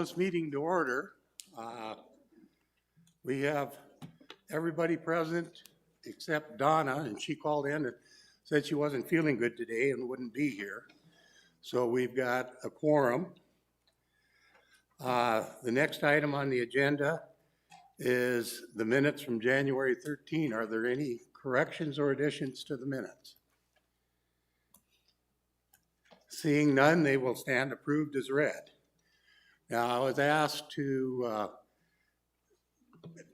this meeting to order. We have everybody present except Donna, and she called in and said she wasn't feeling good today and wouldn't be here. So we've got a quorum. The next item on the agenda is the minutes from January 13. Are there any corrections or additions to the minutes? Seeing none, they will stand approved as read. Now, I was asked to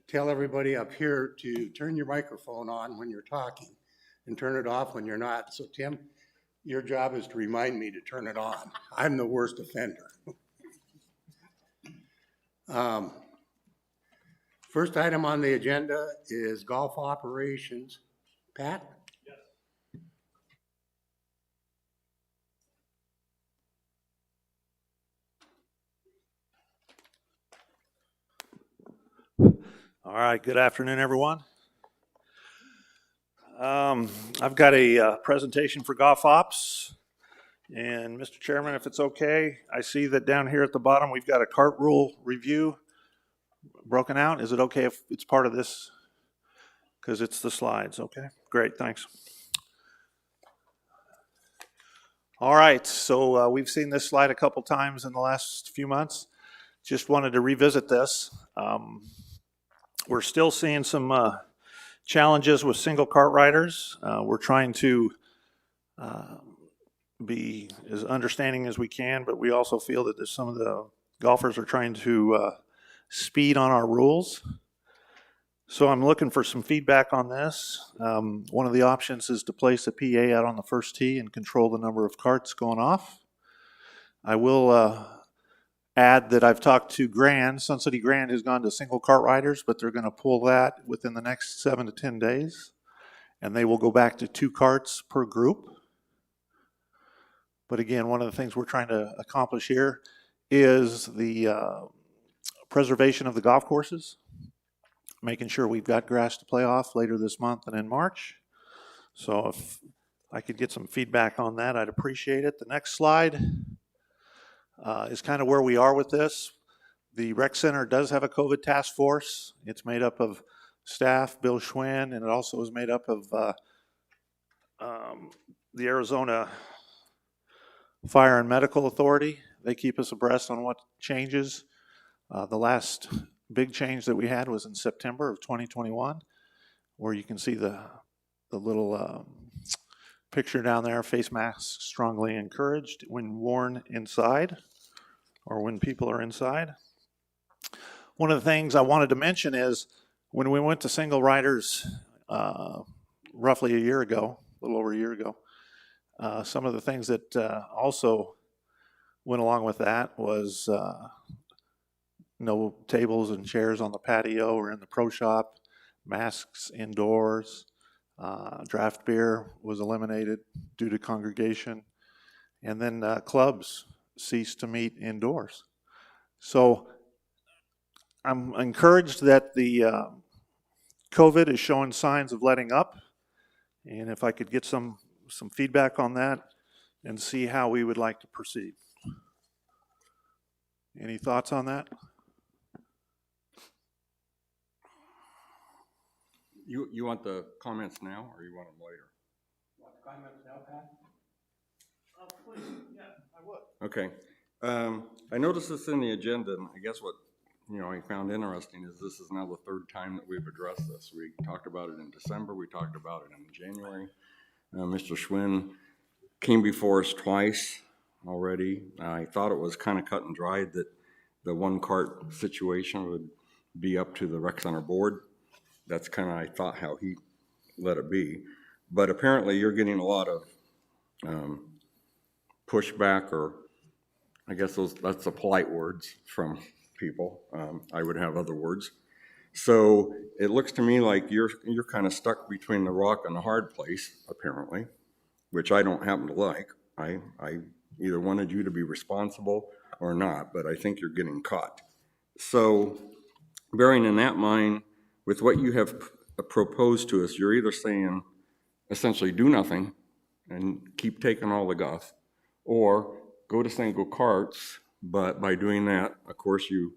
tell everybody up here to turn your microphone on when you're talking and turn it off when you're not. So Tim, your job is to remind me to turn it on. I'm the worst offender. First item on the agenda is golf operations. Pat? Yes. All right, good afternoon, everyone. I've got a presentation for golf ops. And Mr. Chairman, if it's okay, I see that down here at the bottom we've got a cart rule review broken out. Is it okay if it's part of this? Because it's the slides, okay? Great, thanks. All right, so we've seen this slide a couple times in the last few months. Just wanted to revisit this. We're still seeing some challenges with single cart riders. We're trying to be as understanding as we can, but we also feel that some of the golfers are trying to speed on our rules. So I'm looking for some feedback on this. One of the options is to place a PA out on the first tee and control the number of carts going off. I will add that I've talked to Grand. Sun City Grand has gone to single cart riders, but they're going to pull that within the next 7 to 10 days. And they will go back to 2 carts per group. But again, one of the things we're trying to accomplish here is the preservation of the golf courses, making sure we've got grass to play off later this month and in March. So if I could get some feedback on that, I'd appreciate it. The next slide is kind of where we are with this. The rec center does have a COVID task force. It's made up of staff, Bill Schwinn, and it also is made up of the Arizona Fire and Medical Authority. They keep us abreast on what changes. The last big change that we had was in September of 2021, where you can see the little picture down there, face masks strongly encouraged when worn inside or when people are inside. One of the things I wanted to mention is when we went to single riders roughly a year ago, a little over a year ago, some of the things that also went along with that was no tables and chairs on the patio or in the pro shop, masks indoors, draft beer was eliminated due to congregation, and then clubs ceased to meet indoors. So I'm encouraged that the COVID is showing signs of letting up, and if I could get some feedback on that and see how we would like to proceed. Any thoughts on that? You want the comments now, or you want them later? You want the comments now, Pat? Please, yeah, I would. Okay. I noticed this in the agenda, and I guess what I found interesting is this is now the 3rd time that we've addressed this. We talked about it in December. We talked about it in January. Mr. Schwinn came before us twice already. I thought it was kind of cut and dried that the 1 cart situation would be up to the rec center board. That's kind of, I thought, how he let it be. But apparently you're getting a lot of pushback, or I guess that's the polite words from people. I would have other words. So it looks to me like you're kind of stuck between the rock and the hard place, apparently, which I don't happen to like. I either wanted you to be responsible or not, but I think you're getting caught. So bearing in that mind, with what you have proposed to us, you're either saying essentially do nothing and keep taking all the guff, or go to single carts But by doing that, of course, you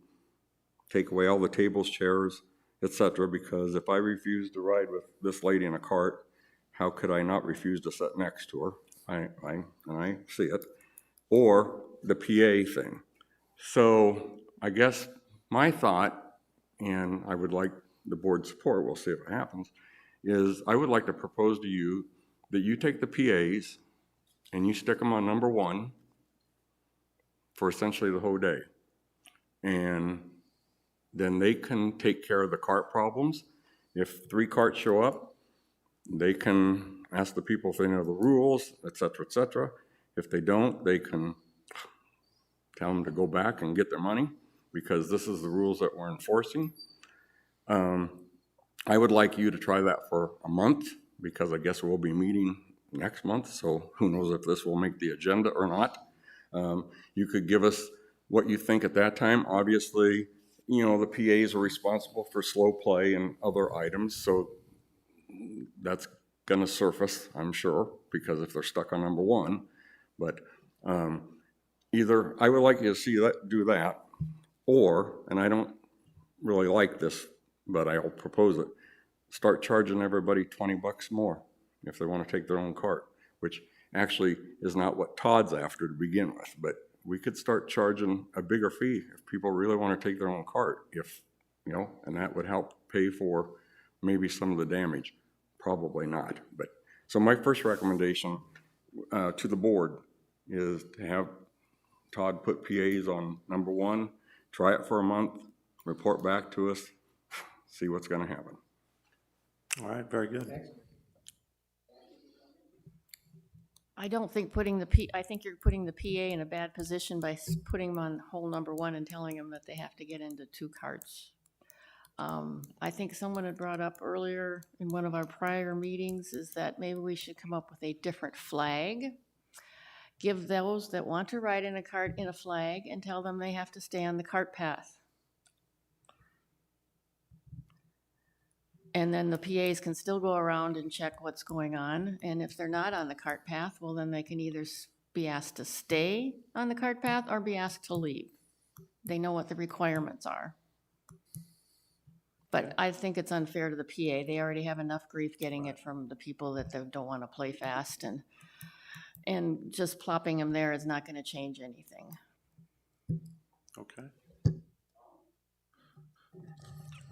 take away all the tables, chairs, etc. Because if I refuse to ride with this lady in a cart, how could I not refuse to sit next to her? I see it. Or the PA thing. So I guess my thought, and I would like the board's support, we'll see if it happens, is I would like to propose to you that you take the PAs and you stick them on number one for essentially the whole day. And then they can take care of the cart problems. If 3 carts show up, they can ask the people if they know the rules, et cetera, If they don't, they can tell them to go back and get their money because this is the rules that we're enforcing. I would like you to try that for a month because I guess we'll be meeting next month, so who knows if this will make the agenda or not. You could give us what you think at that time. Obviously, you know, the PAs are responsible for slow play and other items, so that's gonna surface, I'm sure, because if they're stuck on number one. But either, I would like you to see that, do that, or, and I don't really like this, but I'll propose it, start charging everybody $20 more if they want to take their own cart, which actually is not what Todd's after to begin with, but we could start charging a bigger fee if people really want to take their own cart, if, you know, and that would help pay for maybe some of the damage. Probably not, but, so my first recommendation to the board is to have Todd put PAs on number one, try it for a month, report back to us, see what's gonna happen. All right, very good. I don't think I think you're putting the PA in a bad position by putting them on hole number one and telling them that they have to get into 2 carts. I think someone had brought up earlier in one of our prior meetings is that maybe we should come up with a different flag. Give those that want to ride in a cart in a flag and tell them they have to stay on the cart path. And then the PAs can still go around and check what's going on. And if they're not on the cart path, well, then they can either be asked to stay on the cart path or be asked to leave. They know what the requirements are. But I think it's unfair to the PA. They already have enough grief getting it from the people that they don't want to play fast, and just plopping them there is not going to change anything. Okay.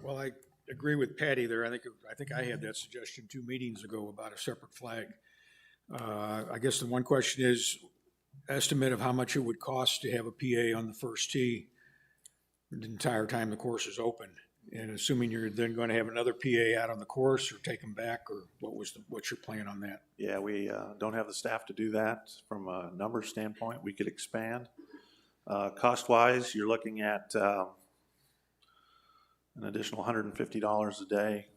Well, I agree with Patty there. I think I had that suggestion 2 meetings ago about a separate flag. I guess the one question is estimate of how much it would cost to have a PA on the first tee the entire time the course is open. And assuming you're then going to have another PA out on the course or take them back, or what's your plan on that? Yeah, we don't have the staff to do that from a numbers standpoint. We could expand. Cost-wise, you're looking at an additional $150 a day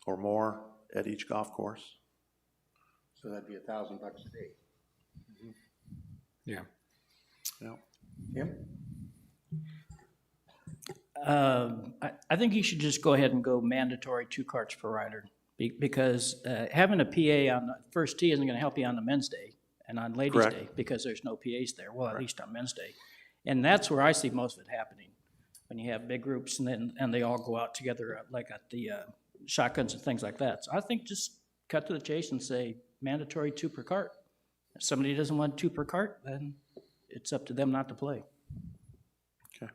or more at each golf course. So that'd be $1,000 a day. Yeah. Yeah. Tim? I think you should just go ahead and go mandatory 2 carts per rider, because having a PA on the first tee isn't going to help you on the men's day and on ladies' Correct. day, because there's no PAs there, well, at least on men's day. And that's where I see most of it happening, when you have big groups and they all go out together, like at the shotguns and things like that. So I think just cut to the chase and say mandatory 2 per cart. If somebody doesn't want 2 per cart, then it's up to them not to play. Okay.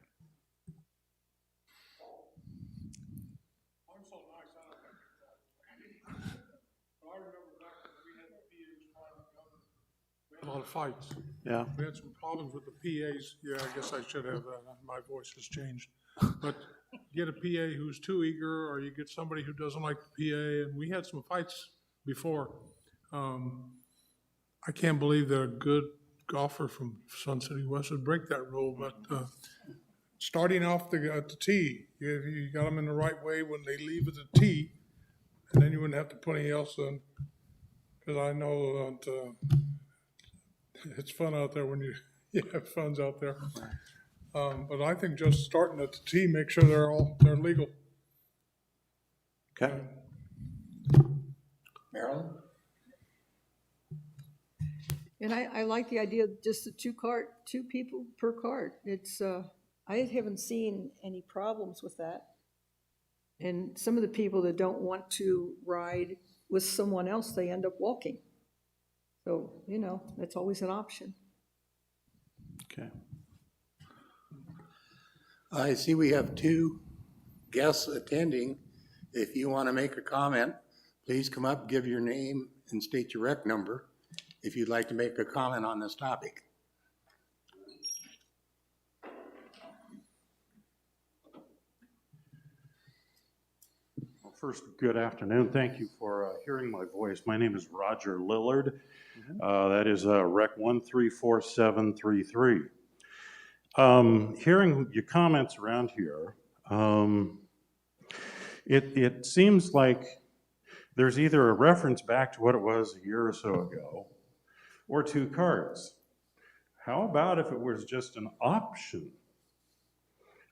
A lot of fights. Yeah. We had some problems with the PAs. Yeah, I guess I should have, my voice has changed. But get a PA who's too eager, or you get somebody who doesn't like the PA, and we had some fights before. I can't believe that a good golfer from Sun City West would break that rule, but starting off at the tee, you got them in the right way when they leave at the tee, and then you wouldn't have to put anything else in. Because I know that it's fun out there when you have funds out there. But I think just starting at the tee, make sure they're legal. Okay. Marilyn? And I like the idea of just the two people per cart. It's, I haven't seen any problems with that. And some of the people that don't want to ride with someone else, they end up walking. So, you know, that's always an option. Okay. I see we have two guests attending. If you want to make a comment, please come up, give your name, and state your rec number if you'd like to make a comment on this topic. Well, first, good afternoon. Thank you for hearing my voice. My name is Roger Lillard. That is Rec 134733. Hearing your comments around here, it seems like there's either a reference back to what it was a year or so ago, or two cards. How about if it was just an option?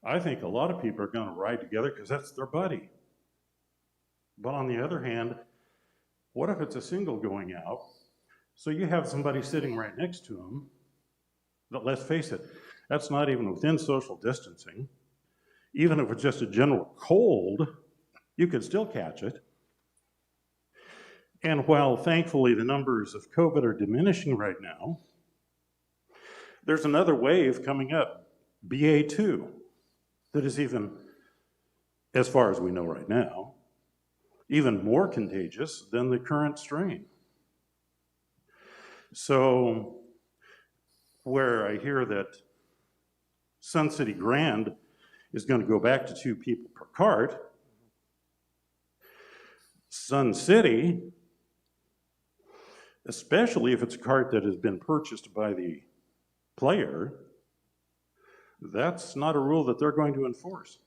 I think a lot of people are going to ride together because that's their buddy. But on the other hand, what if it's a single going out? So you have somebody sitting right next to them, but let's face it, that's not even within social distancing. Even if it's just a general cold, you could still catch it. And while thankfully the numbers of COVID are diminishing right now, there's another wave coming up, BA2, that is even, as far as we know right now, even more contagious than the current strain. So where I hear that Sun City Grand is going to go back to 2 people per cart, Sun City, especially if it's a cart that has been purchased by the player, that's not a rule that they're going to enforce.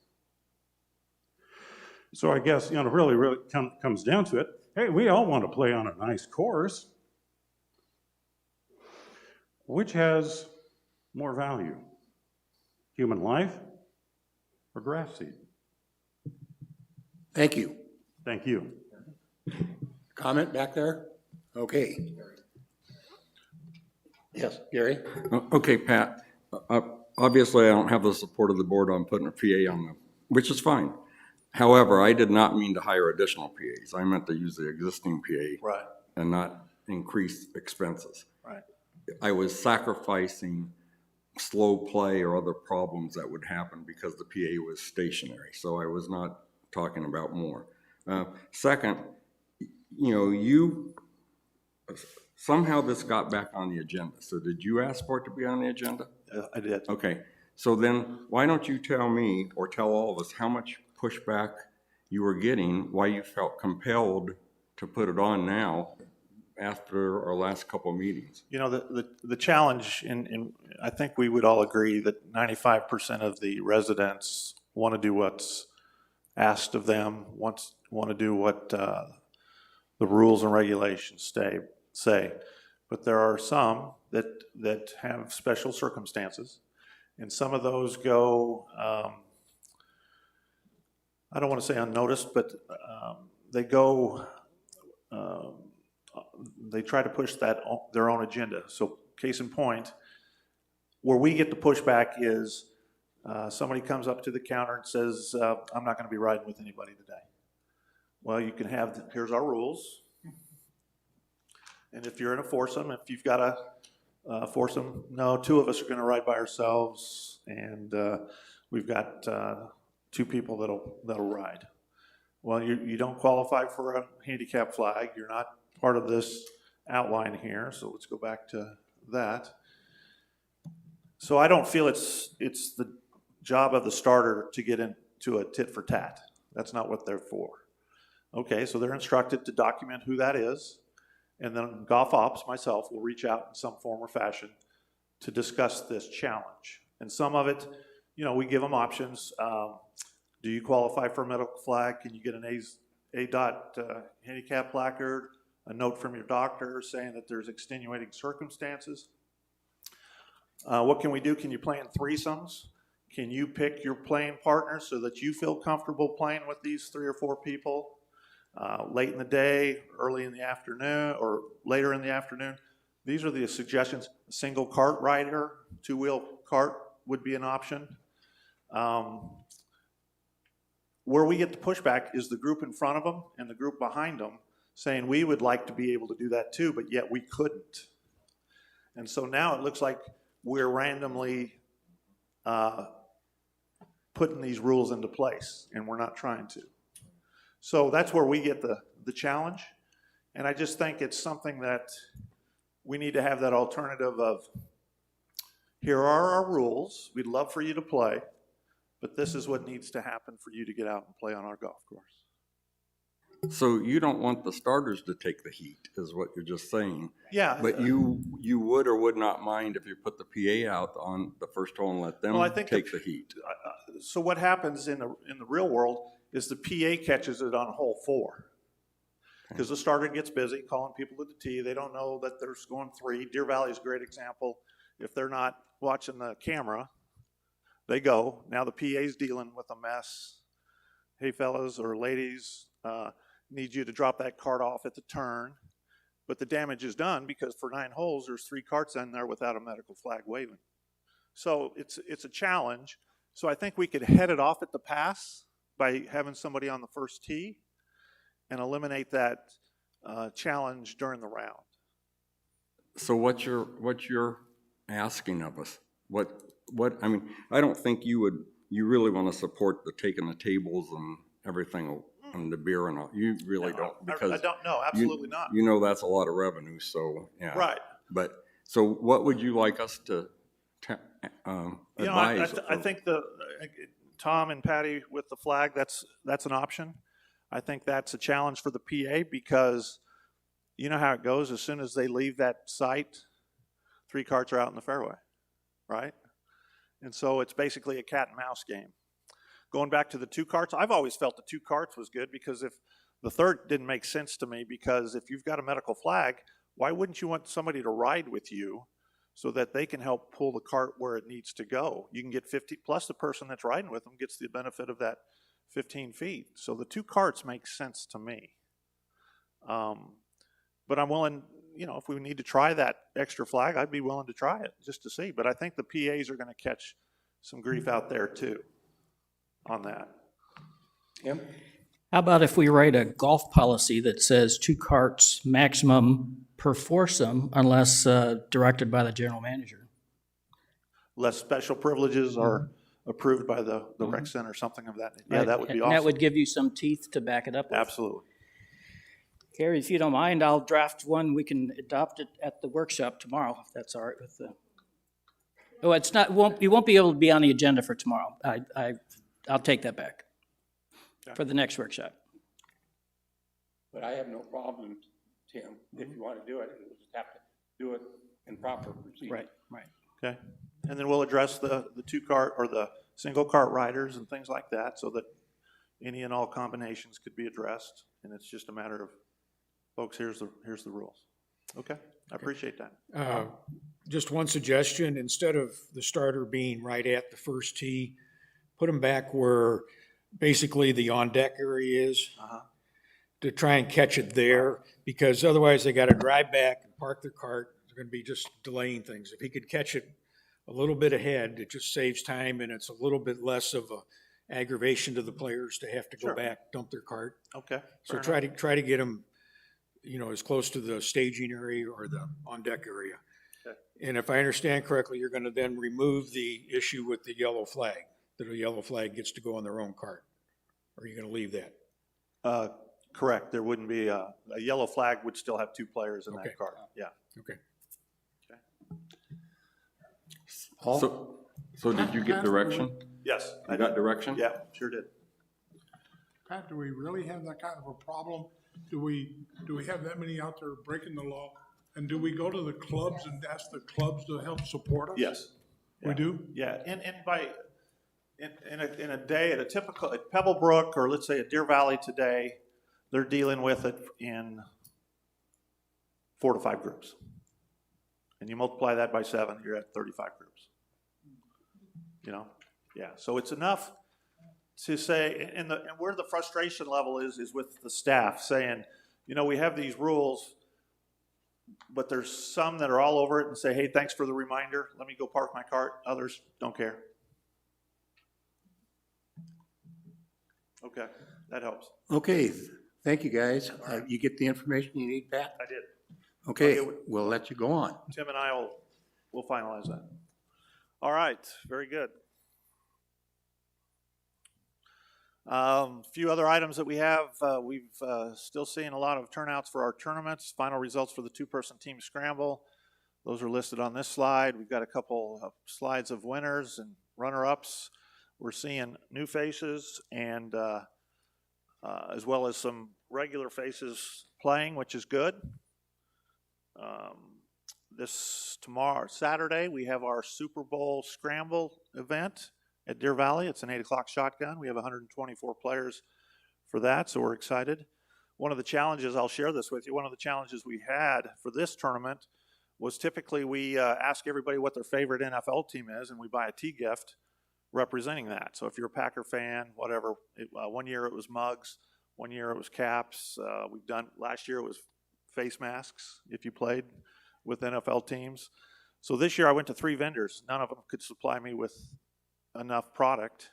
So I guess, really comes down to it. Hey, we all want to play on a nice course. Which has more value? Human life or grass seed? Thank you. Thank you. Comment back there? Okay. Yes, Gary? Okay, Pat, obviously I don't have the support of the board on putting a PA on them, which is fine. However, I did not mean to hire additional PAs. I meant to use the existing PA. Right. And not increase expenses. Right. I was sacrificing slow play or other problems that would happen because the PA was stationary. So I was not talking about more. Second, somehow this got back on the agenda. So did you ask for it to be on the agenda? I did. Okay. So then why don't you tell me or tell all of us how much pushback you were getting, why you felt compelled to put it on now after our last couple of meetings? The challenge, and I think we would all agree that 95% of the residents want to do what's asked of them, want to do what the rules and regulations say. But there are some that have special circumstances, and some of those go, I don't want to say unnoticed, but they go, they try to push their own agenda. So case in point, where we get the pushback is somebody comes up to the counter and says, I'm not going to be riding with anybody today. Well, you can have, here's our rules. And if you're in a foursome, if you've got a foursome, no, 2 of us are going to ride by ourselves, and we've got 2 people that'll ride. Well, you don't qualify for a handicap flag. You're not part of this outline here, so let's go back to that. So I don't feel it's the job of the starter to get into a tit for tat. That's not what they're for. Okay, so they're instructed to document who that is, and then golf ops, myself, will reach out in some form or fashion to discuss this challenge. And some of it, we give them options. Do you qualify for a medical flag? Can you get an ADOT handicap placard? A note from your doctor saying that there's extenuating circumstances? What can we do? Can you play in threesomes? Can you pick your playing partner so that you feel comfortable playing with these 3 or 4 people? Late in the day, early in the afternoon, or later in the afternoon, These are the suggestions. A single cart rider, two-wheel cart would be an option. Where we get the pushback is the group in front of them and the group behind them saying we would like to be able to do that too, but yet we couldn't. And so now it looks like we're randomly putting these rules into place, and we're not trying to. So that's where we get the challenge. And I just think it's something that we need to have that alternative of, here are our rules, we'd love for you to play, but this is what needs to happen for you to get out and play on our golf course. So you don't want the starters to take the heat, is what you're just saying. Yeah. But you would or would not mind if you put the PA out on the first hole and let them Well, I think take the heat? So what happens in the real world is the PA catches it on hole 4. Because the starter gets busy calling people to the tee. They don't know that there's going 3. Deer Valley is a great example. If they're not watching the camera, they go. Now the PA's dealing with a mess. Hey, fellas or ladies, need you to drop that cart off at the turn. But the damage is done because for 9 holes, there's 3 carts in there without a medical flag waving. So it's a challenge. So I think we could head it off at the pass by having somebody on the first tee and eliminate that challenge during the round. So what you're asking of us? What I mean, I don't think you really want to support the taking the tables and everything and the beer and all. You really don't, because I don't know, absolutely not. You know that's a lot of revenue, so yeah. Right. But so what would you like us to advise? I think Tom and Patty with the flag, that's an option. I think that's a challenge for the PA because you know how it goes. As soon as they leave that site, 3 carts are out in the fairway, right? And so it's basically a cat and mouse game. Going back to the 2 carts, I've always felt the 2 carts was good because if the third didn't make sense to me, because if you've got a medical flag, why wouldn't you want somebody to ride with you so that they can help pull the cart where it needs to go? You can get 50, plus the person that's riding with them gets the benefit of that 15 feet. So the 2 carts make sense to me. But I'm willing, if we need to try that extra flag, I'd be willing to try it just to see. But I think the PAs are going to catch some grief out there too on that. Yep. How about if we write a golf policy that says 2 carts maximum per foursome unless directed by the general manager? Less special privileges are approved by the rec center, something of that. Yeah, that would be And awesome. that would give you some teeth to back it up with. Absolutely. Carrie, if you don't mind, I'll draft one. We can adopt it at the workshop tomorrow, if that's all right with the. Oh, it's not. You won't be able to be on the agenda for tomorrow. I'll take that back for the next workshop. But I have no problem, Tim, if you want to do it, you'll just have to do it in proper procedure. Right. Okay. And then we'll address the 2 cart or the single cart riders and things like that so that any and all combinations could be addressed. And it's just a matter of, folks, here's the rules. Okay. I appreciate that. Just one suggestion, instead of the starter being right at the first tee, put them back where basically the on-deck area is, to try and catch it there, because otherwise they got to drive back and park their cart. They're going to be just delaying things. If he could catch it a little bit ahead, it just saves time, and it's a little bit less of a aggravation to the players to have to go Sure. back, dump their cart. Okay. So fair try to get them, as close to the staging area or the on-deck area. Okay. And if I understand correctly, you're going to then remove the issue with the yellow flag, that a yellow flag gets to go on their own cart. Or are you going to leave that? Correct. There wouldn't be a yellow flag would still have 2 players in Okay. that cart. Yeah. Okay. So did you get direction? Yes. I got direction? Yeah, sure did. Pat, do we really have that kind of a problem? Do we have that many out there breaking the law? And do we go to the clubs and ask the clubs to help support us? Yes. We do? Yeah, and in a day at a typical, at Pebblebrook, or let's say at Deer Valley today, they're dealing with it in 4 to 5 groups. And you multiply that by 7, you're at 35 groups. Yeah, so it's enough to say, and where the frustration level is with the staff saying, we have these rules, but there's some that are all over it and say, hey, thanks for the reminder. Let me go park my cart. Others don't care. Okay, that helps. Okay, thank you, guys. You get the information you need, Pat? I did. Okay, Okay, we'll let you go on. Tim and I will finalize that. All right, very good. Few other items that we have. We've still seeing a lot of turnouts for our tournaments. Final results for the two-person team scramble. Those are listed on this slide. We've got a couple of slides of winners and runner-ups. We're seeing new faces and as well as some regular faces playing, which is good. Tomorrow, Saturday, we have our Super Bowl Scramble event at Deer Valley. It's an 8 o'clock shotgun. We have 124 players for that, so we're excited. One of the challenges, I'll share this with you, one of the challenges we had for this tournament was typically we ask everybody what their favorite NFL team is, and we buy a tee gift representing that. So if you're a Packer fan, whatever, one year it was mugs, one year it was caps. Last year it was face masks if you played with NFL teams. So this year I went to 3 vendors. None of them could supply me with enough product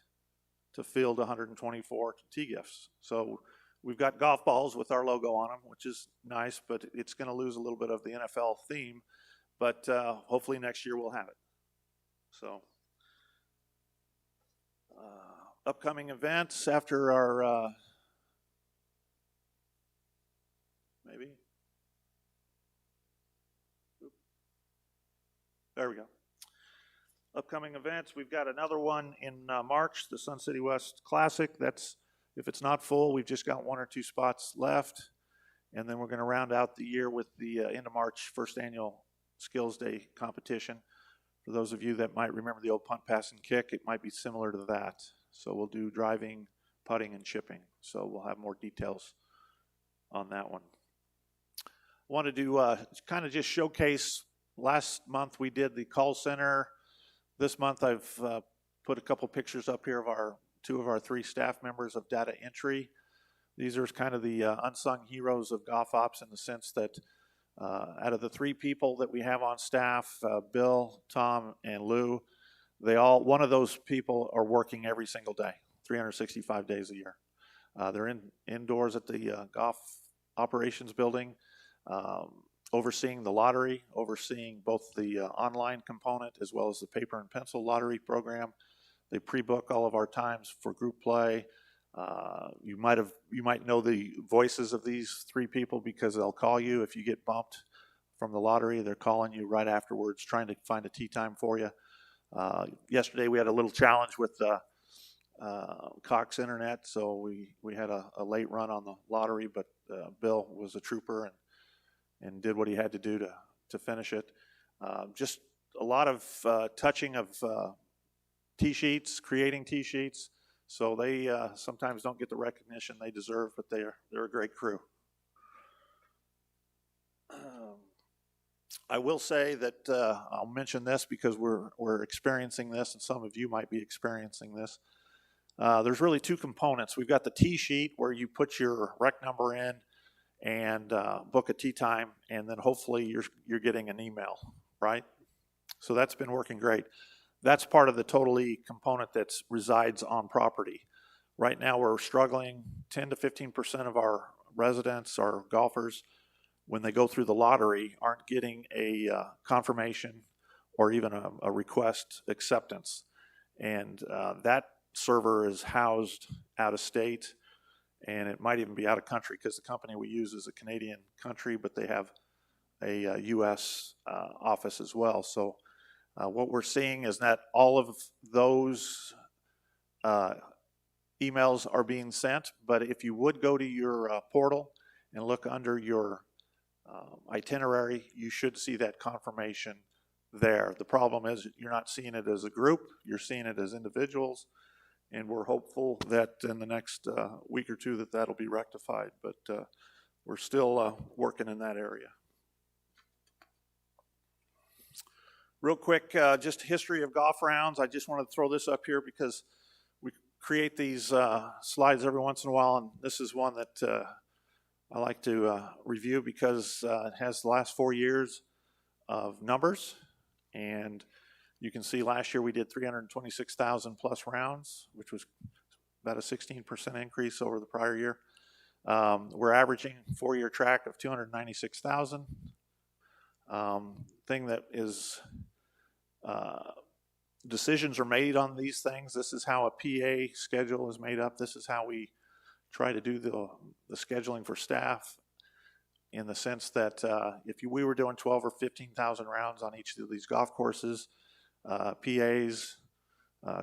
to field 124 tee gifts. So we've got golf balls with our logo on them, which is nice, but it's going to lose a little bit of the NFL theme. But hopefully next year we'll have it. So upcoming events after our maybe. There we go. Upcoming events, we've got another one in March, the Sun City West Classic. That's, if it's not full, we've just got 1 or 2 spots left. And then we're going to round out the year with the end of March first annual Skills Day competition. For those of you that might remember the old punt, pass, and kick, it might be similar to that. So we'll do driving, putting, and chipping. So we'll have more details on that one. I wanted to kind of just showcase. Last month we did the call center. This month I've put a couple pictures up here of 2 of our 3 staff members of data entry. These are kind of the unsung heroes of golf ops in the sense that out of the 3 people that we have on staff, Bill, Tom, and Lou, one of those people are working every single day, 365 days a year. They're indoors at the golf operations building, overseeing the lottery, overseeing both the online component as well as the paper and pencil lottery program. They pre-book all of our times for group play. You might know the voices of these 3 people because they'll call you if you get bumped from the lottery. They're calling you right afterwards, trying to find a tee time for you. Yesterday we had a little challenge with Cox Internet, so we had a late run on the lottery, but Bill was a trooper and did what he had to do to finish it. Just a lot of touching of tee sheets, creating tee sheets. So they sometimes don't get the recognition they deserve, but they're a great crew. I will say that I'll mention this because we're experiencing this, and some of you might be experiencing this. There's really 2 components. We've got the tee sheet where you put your rec number in and book a tee time, and then hopefully you're getting an email, right? So that's been working great. That's part of the totally component that resides on property. Right now we're struggling. 10 to 15% of our residents, our golfers, when they go through the lottery, aren't getting a confirmation or even a request acceptance. And that server is housed out of state, and it might even be out of country because the company we use is a Canadian country, but they have a U.S. office as well. So what we're seeing is that all of those emails are being sent, but if you would go to your portal and look under your itinerary, you should see that confirmation there. The problem is you're not seeing it as a group, you're seeing it as individuals, and we're hopeful that in the next week or 2 that'll be rectified, but we're still working in that area. Real quick, just history of golf rounds. I just wanted to throw this up here because we create these slides every once in a while, and this is one that I like to review because it has the last 4 years of numbers. And you can see last year we did 326,000 plus rounds, which was about a 16% increase over the prior year. We're averaging 4-year track of 296,000. Thing that is, decisions are made on these things. This is how a PA schedule is made up. This is how we try to do the scheduling for staff, in the sense that if we were doing 12 or 15,000 rounds on each of these golf courses, PAs,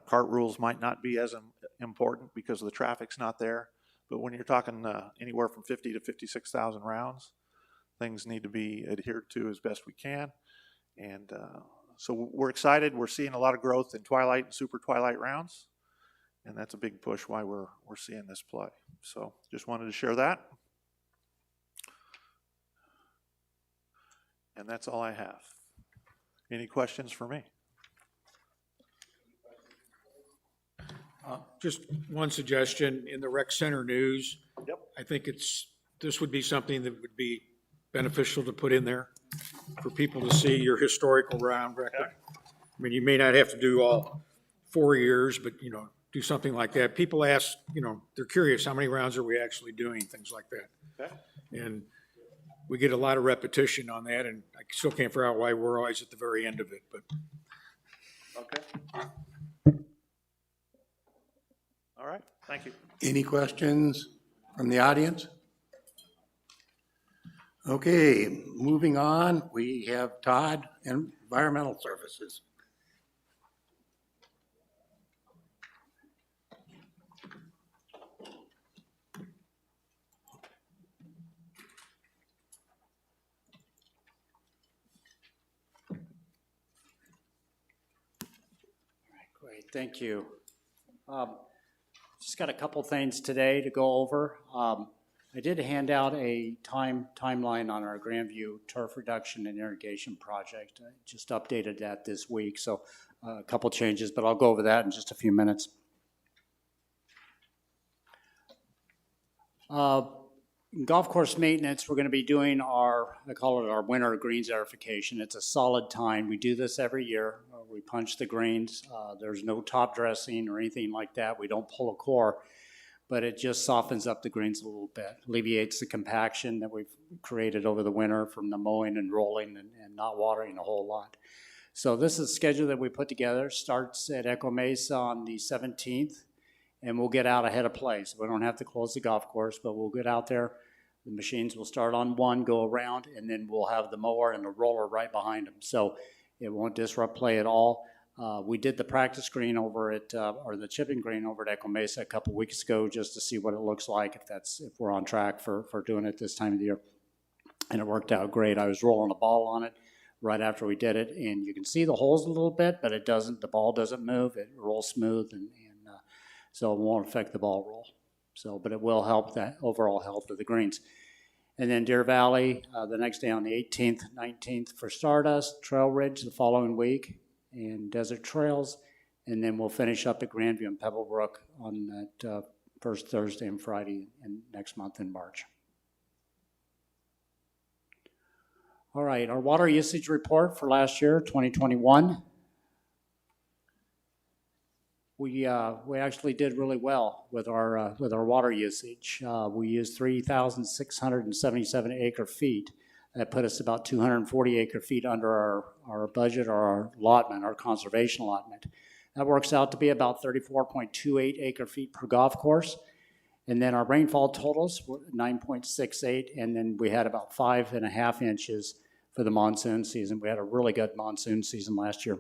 cart rules might not be as important because the traffic's not there. But when you're talking anywhere from 50 to 56,000 rounds, things need to be adhered to as best we can. And so we're excited. We're seeing a lot of growth in twilight and super twilight rounds. And that's a big push why we're seeing this play. So just wanted to share that. And that's all I have. Any questions for me? Just one suggestion, in the rec center news. Yep. I think this would be something that would be beneficial to put in there for people to see your historical round record. I mean, you may not have to do all 4 years, but, do something like that. People ask, they're curious, how many rounds are we actually doing, things like that. Okay. And we get a lot of repetition on that, and I still can't figure out why we're always at the very end of it, but. Okay. All right, thank you. Any questions from the audience? Okay, moving on, we have Todd, Environmental Services. Great, thank you. Just got a couple things today to go over. I did hand out a timeline on our Grandview turf reduction and irrigation project. I just updated that this week, so a couple changes, but I'll go over that in just a few minutes. Golf course maintenance, we're going to be doing I call it our winter greens aerification. It's a solid time. We do this every year. We punch the greens. There's no top dressing or anything like that. We don't pull a core, but it just softens up the greens a little bit, alleviates the compaction that we've created over the winter from the mowing and rolling and not watering a whole lot. So this is a schedule that we put together. Starts at Echo Mesa on the 17th, and we'll get out ahead of play. So we don't have to close the golf course, but we'll get out there. The machines will start on one, go around, and then we'll have the mower and the roller right behind them. So it won't disrupt play at all. We did the practice green over at, or the chipping green over at Echo Mesa a couple weeks ago just to see what it looks like, if we're on track for doing it this time of the year. And it worked out great. I was rolling a ball on it right after we did it, and you can see the holes a little bit, but the ball doesn't move. It rolls smooth, and so it won't affect the ball roll. So, but it will help that overall health of the greens. And then Deer Valley, the next day on the 18th, 19th for Stardust, Trail Ridge the following week, and Desert Trails. And then we'll finish up at Grandview and Pebblebrook on that first Thursday and Friday in next month in March. All right, our water usage report for last year, 2021. We actually did really well with our water usage. We used 3,677 acre feet. That put us about 240 acre feet under our budget or our allotment, our conservation allotment. That works out to be about 34.28 acre feet per golf course. And then our rainfall totals were 9.68, and then we had about 5.5 inches for the monsoon season. We had a really good monsoon season last year.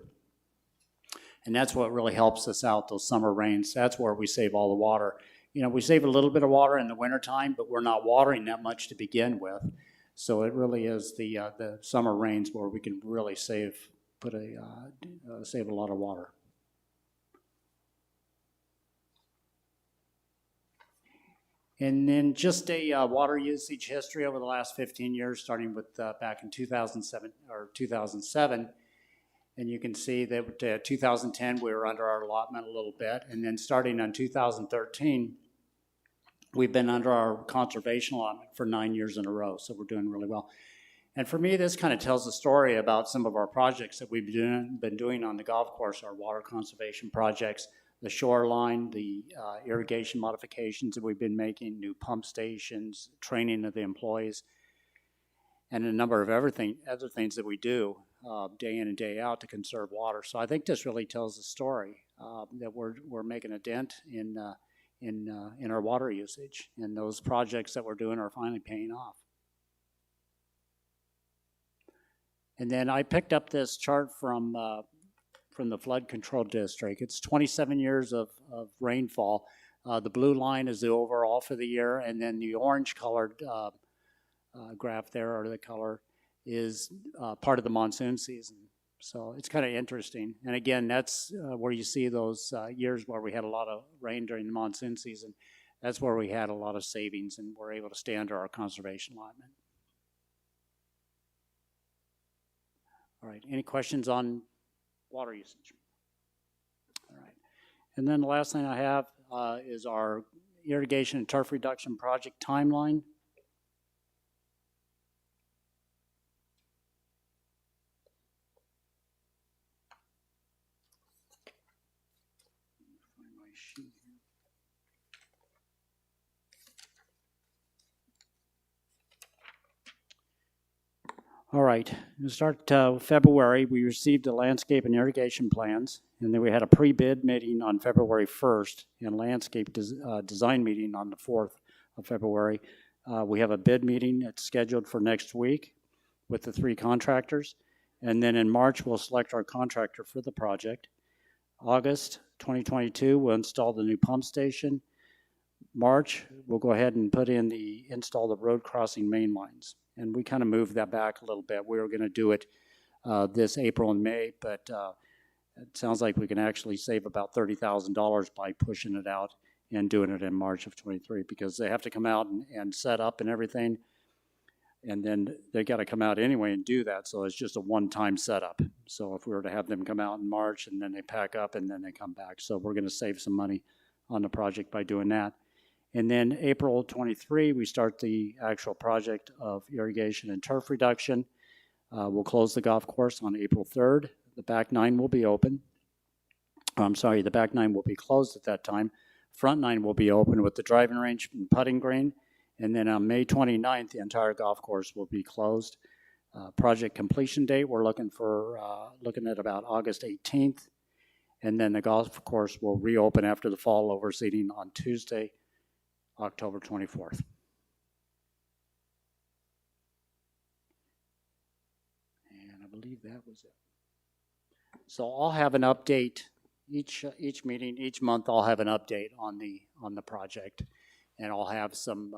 And that's what really helps us out, those summer rains. That's where we save all the water. We save a little bit of water in the wintertime, but we're not watering that much to begin with. So it really is the summer rains where we can really save a lot of water. And then just a water usage history over the last 15 years, starting with back in 2007. And you can see that 2010, we were under our allotment a little bit. And then starting in 2013, We've been under our conservation allotment for 9 years in a row, so we're doing really well. And for me, this kind of tells a story about some of our projects that we've been doing on the golf course, our water conservation projects, the shoreline, the irrigation modifications that we've been making, new pump stations, training of the employees, and a number of other things that we do day in and day out to conserve water. So I think this really tells the story that we're making a dent in our water usage, and those projects that we're doing are finally paying off. And then I picked up this chart from the flood control district. It's 27 years of rainfall. The blue line is the overall for the year, and then the orange colored graph there, or the color, is part of the monsoon season. So it's kind of interesting. And again, that's where you see those years where we had a lot of rain during the monsoon season. That's where we had a lot of savings and were able to stay under our conservation allotment. All right, any questions on water usage? All right, and then the last thing I have is our irrigation and turf reduction project timeline. All right, to start February, we received the landscape and irrigation plans, and then we had a pre-bid meeting on February 1st and landscape design meeting on the 4th of February. We have a bid meeting that's scheduled for next week with the 3 contractors, and then in March, we'll select our contractor for the project. August 2022, we'll install the new pump station. March, we'll go ahead and install the road crossing main lines. And we kind of moved that back a little bit. We were going to do it this April and May, but it sounds like we can actually save about $30,000 by pushing it out and doing it in March of 23, because they have to come out and set up and everything, and then they got to come out anyway and do that. So it's just a one-time setup. So if we were to have them come out in March and then they pack up and then they come back, so we're going to save some money on the project by doing that. And then April 23, we start the actual project of irrigation and turf reduction. We'll close the golf course on April 3rd. The back 9 will be open. The back 9 will be closed at that time. Front 9 will be open with the driving range and putting green. And then on May 29th, the entire golf course will be closed. Project completion date, we're looking at about August 18th. And then the golf course will reopen after the fall overseeding on Tuesday, October 24th. And I believe that was it. So I'll have an update each meeting, each month. I'll have an update on the project, and I'll have some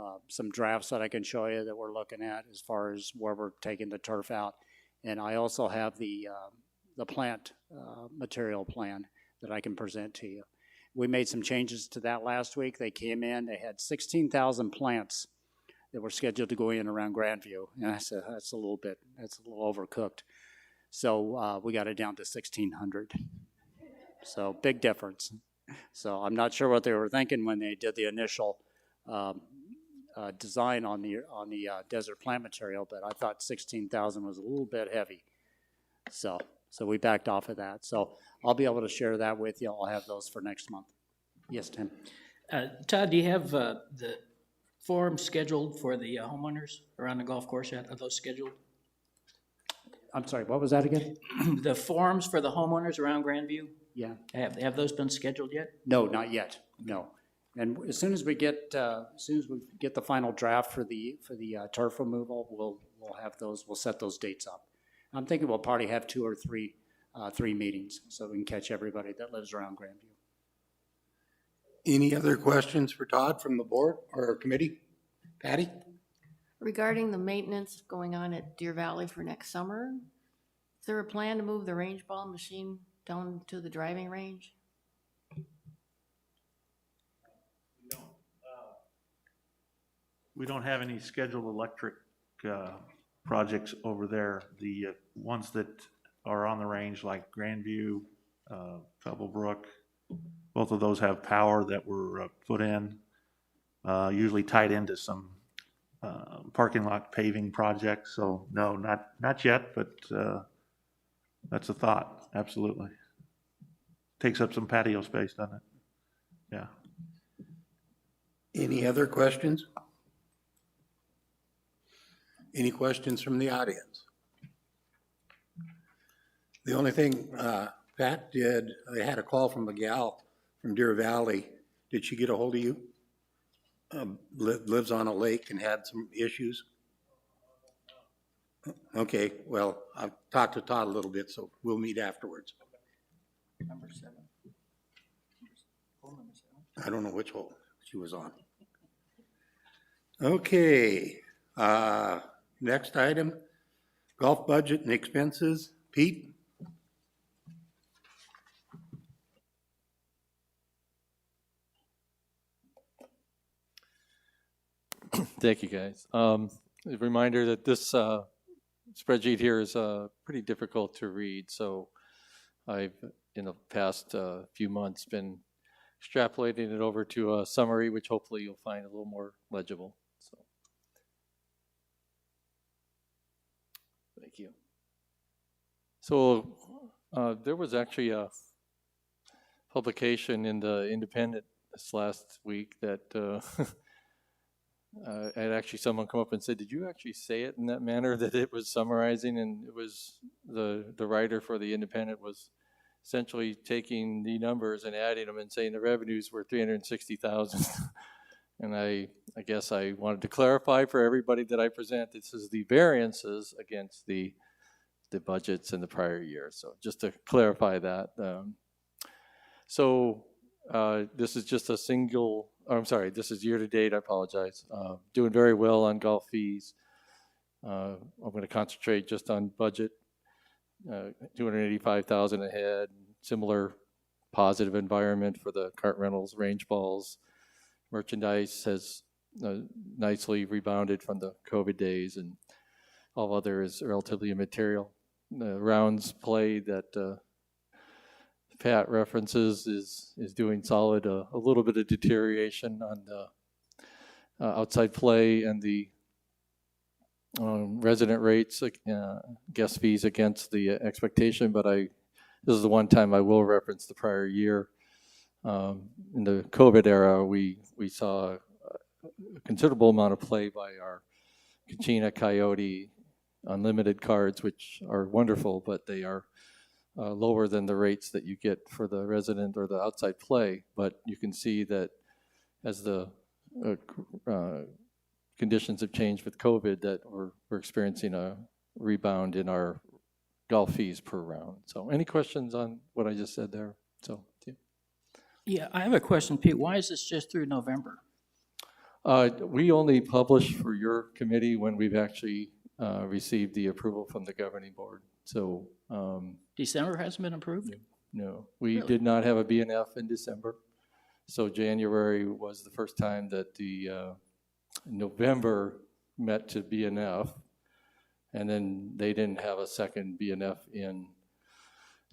drafts that I can show you that we're looking at as far as where we're taking the turf out. And I also have the plant material plan that I can present to you. We made some changes to that last week. They came in, they had 16,000 plants that were scheduled to go in around Grandview. And I said, that's a little overcooked. So we got it down to 1,600. So big difference. So I'm not sure what they were thinking when they did the initial design on the desert plant material, but I thought 16,000 was a little bit heavy. So we backed off of that. So I'll be able to share that with you. I'll have those for next month. Yes, Tim? Todd, do you have the forums scheduled for the homeowners around the golf course yet? Are those scheduled? I'm sorry, what was that again? The forums for the homeowners around Grandview? Yeah. Have those been scheduled yet? No, not yet. No. And as soon as we get the final draft for the turf removal, we'll have those. We'll set those dates up. I'm thinking we'll probably have 2 or 3 meetings so we can catch everybody that lives around Grandview. Any other questions for Todd from the board or committee? Patty? Regarding the maintenance going on at Deer Valley for next summer, is there a plan to move the range ball machine down to the driving range? We don't have any scheduled electric projects over there. The ones that are on the range, like Grandview, Pebblebrook, both of those have power that were put in. usually tied into some parking lot paving projects. So no, not yet, but that's a thought, absolutely. Takes up some patio space, doesn't it? Yeah. Any other questions? Any questions from the audience? The only thing Pat did, I had a call from a gal from Deer Valley. Did she get a hold of you? Lives on a lake and had some issues? Okay, well, I've talked to Todd a little bit, so we'll meet afterwards. Number 7. Hole number 7. I don't know which hole she was on. Okay, next item, golf budget and expenses. Pete? Thank you, guys. A reminder that this spreadsheet here is pretty difficult to read, so I've, in the past few months, been extrapolating it over to a summary, which hopefully you'll find a little more legible. So, thank you. So, there was actually a publication in the Independent this last week that had actually someone come up and said, did you actually say it in that manner that it was summarizing? And it was the writer for the Independent was essentially taking the numbers and adding them and saying the revenues were 360,000. And I guess I wanted to clarify for everybody that I present, this is the variances against the budgets in the prior year. So just to clarify that. This is just a single, I'm sorry, this is year to date, I apologize. Doing very well on golf fees. I'm going to concentrate just on budget, 285,000 ahead, similar positive environment for the cart rentals, range balls. Merchandise has nicely rebounded from the COVID days, and all other is relatively immaterial. The rounds played that Pat references is doing solid. A little bit of deterioration on the outside play and the resident rates, guest fees against the expectation. But this is the one time I will reference the prior year. In the COVID era, we saw a considerable amount of play by our Kachina Coyote unlimited cards, which are wonderful, but they are lower than the rates that you get for the resident or the outside play. But you can see that as the conditions have changed with COVID, that we're experiencing a rebound in our golf fees per round. So any questions on what I just said there? So Yeah, I have a question, Pete. Why is this just through November? we only publish for your committee when we've actually received the approval from the governing board. So December hasn't been approved? no, we Really? did not have a BNF in December. So January was the first time that the November met to BNF, and then they didn't have a second BNF in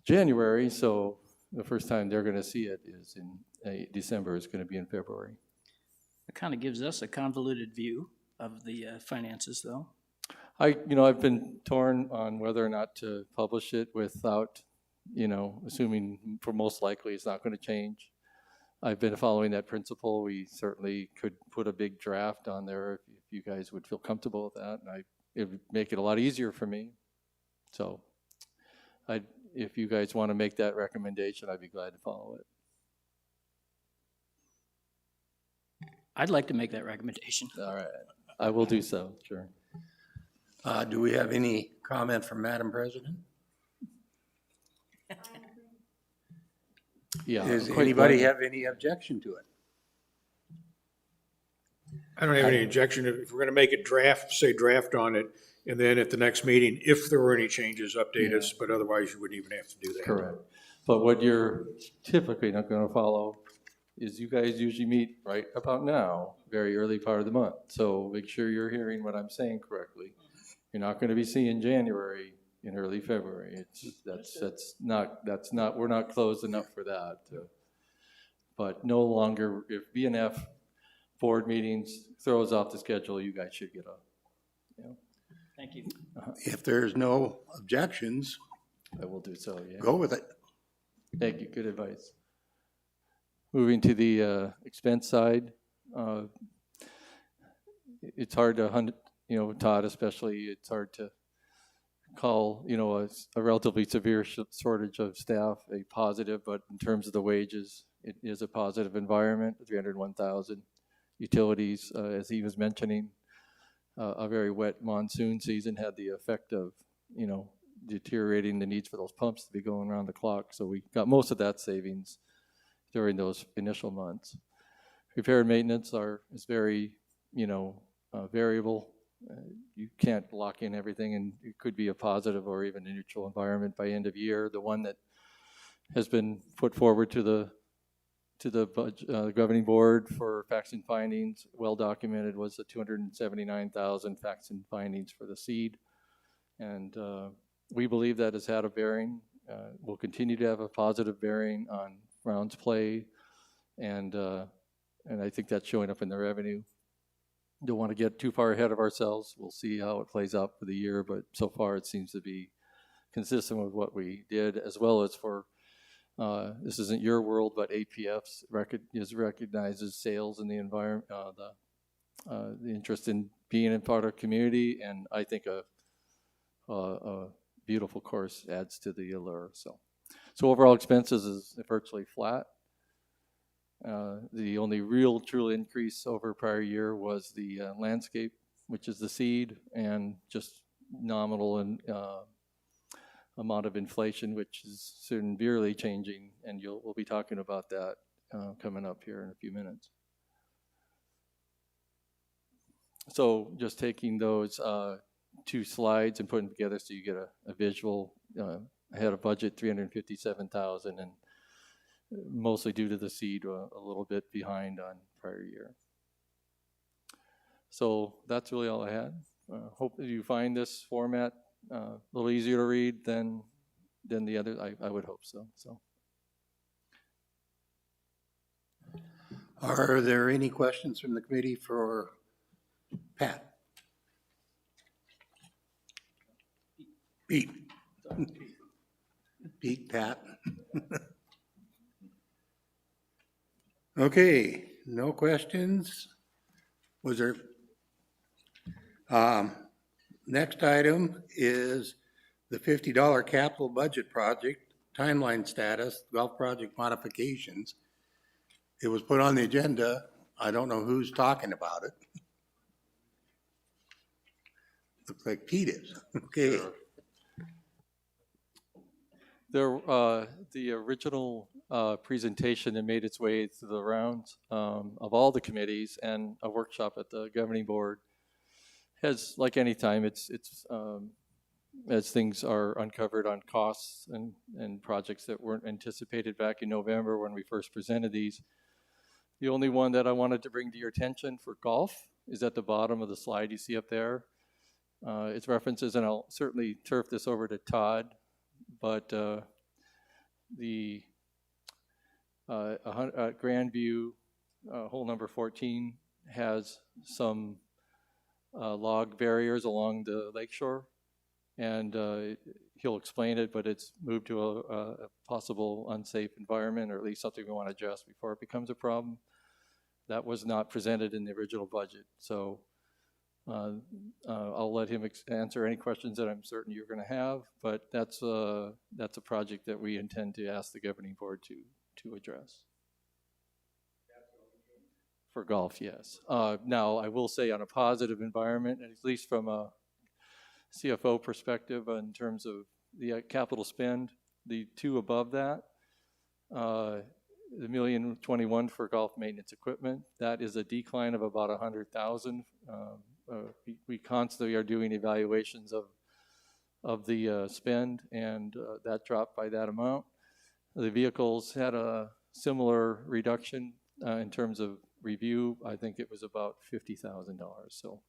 January. So the first time they're going to see it is in December. It's going to be in February. It kind of gives us a convoluted view of the finances, though. I've been torn on whether or not to publish it without, assuming for most likely it's not going to change. I've been following that principle. We certainly could put a big draft on there if you guys would feel comfortable with that. And it would make it a lot easier for me. So if you guys want to make that recommendation, I'd be glad to follow it. I'd like to make that recommendation. All right, I will do so, sure. Do we have any comment from Madam President? Yeah. Does quite anybody right. have any objection to it? I don't have any objection. If we're going to make it draft, say draft on it, and then at the next meeting, if there were any changes, update us, but otherwise you wouldn't even have to do that. Correct. But what you're typically not going to follow is you guys usually meet right about now, very early part of the month. So make sure you're hearing what I'm saying correctly. You're not going to be seeing January in early February. That's not, we're not closed enough for that. But no longer, if BNF board meetings, throws off the schedule, you guys should get a, Thank you. If there's no objections, I will do so, yeah. go with it. Thank you, good advice. Moving to the expense side, it's hard to, Todd especially, it's hard to call, a relatively severe shortage of staff a positive, but in terms of the wages, it is a positive environment, 301,000. Utilities, as he was mentioning, a very wet monsoon season had the effect of, deteriorating the needs for those pumps to be going around the clock. So we got most of that savings during those initial months. Repair and maintenance is very, variable. You can't lock in everything, and it could be a positive or even a neutral environment by end of year. The one that has been put forward to the governing board for facts and findings, well documented, was the 279,000 facts and findings for the seed, and we believe that has had a bearing. Will continue to have a positive bearing on rounds play, and I think that's showing up in the revenue. Don't want to get too far ahead of ourselves. We'll see how it plays out for the year, but so far it seems to be consistent with what we did, as well as for, this isn't your world, but APF's recognizes sales in the environment, the interest in being in part of our community, and I think a beautiful course adds to the allure. So overall expenses is virtually flat. The only real true increase over prior year was the landscape, which is the seed, and just nominal and amount of inflation, which is severely changing, and we'll be talking about that coming up here in a few minutes. So just taking those two slides and putting them together so you get a visual. Ahead of budget, 357,000, and mostly due to the seed, a little bit behind on prior year. So that's really all I had. Hope that you find this format a little easier to read than the other. I would hope so. Are there any questions from the committee for Pat? Pete. Pete, Pat. Okay, no questions. Was there? Next item is the $50 capital budget project, timeline status, golf project modifications. It was put on the agenda. I don't know who's talking about it. Looks like Pete is. Okay. Sure. The original presentation that made its way through the rounds of all the committees and a workshop at the governing board has, like any time, it's as things are uncovered on costs and projects that weren't anticipated back in November when we first presented these. The only one that I wanted to bring to your attention for golf is at the bottom of the slide you see up there. Its references, and I'll certainly turf this over to Todd, but the Grandview, hole number 14, has some log barriers along the lakeshore, and he'll explain it, but it's moved to a possible unsafe environment, or at least something we want to address before it becomes a problem. That was not presented in the original budget, so I'll let him answer any questions that I'm certain you're going to have, but that's a project that we intend to ask the governing board to address. For golf, yes. Now, I will say on a positive environment, at least from a CFO perspective in terms of the capital spend, the two above that, the $1,021,000 for golf maintenance equipment, that is a decline of about 100,000. We constantly are doing evaluations of the spend, and that dropped by that amount. The vehicles had a similar reduction in terms of review. I think it was about $50,000, so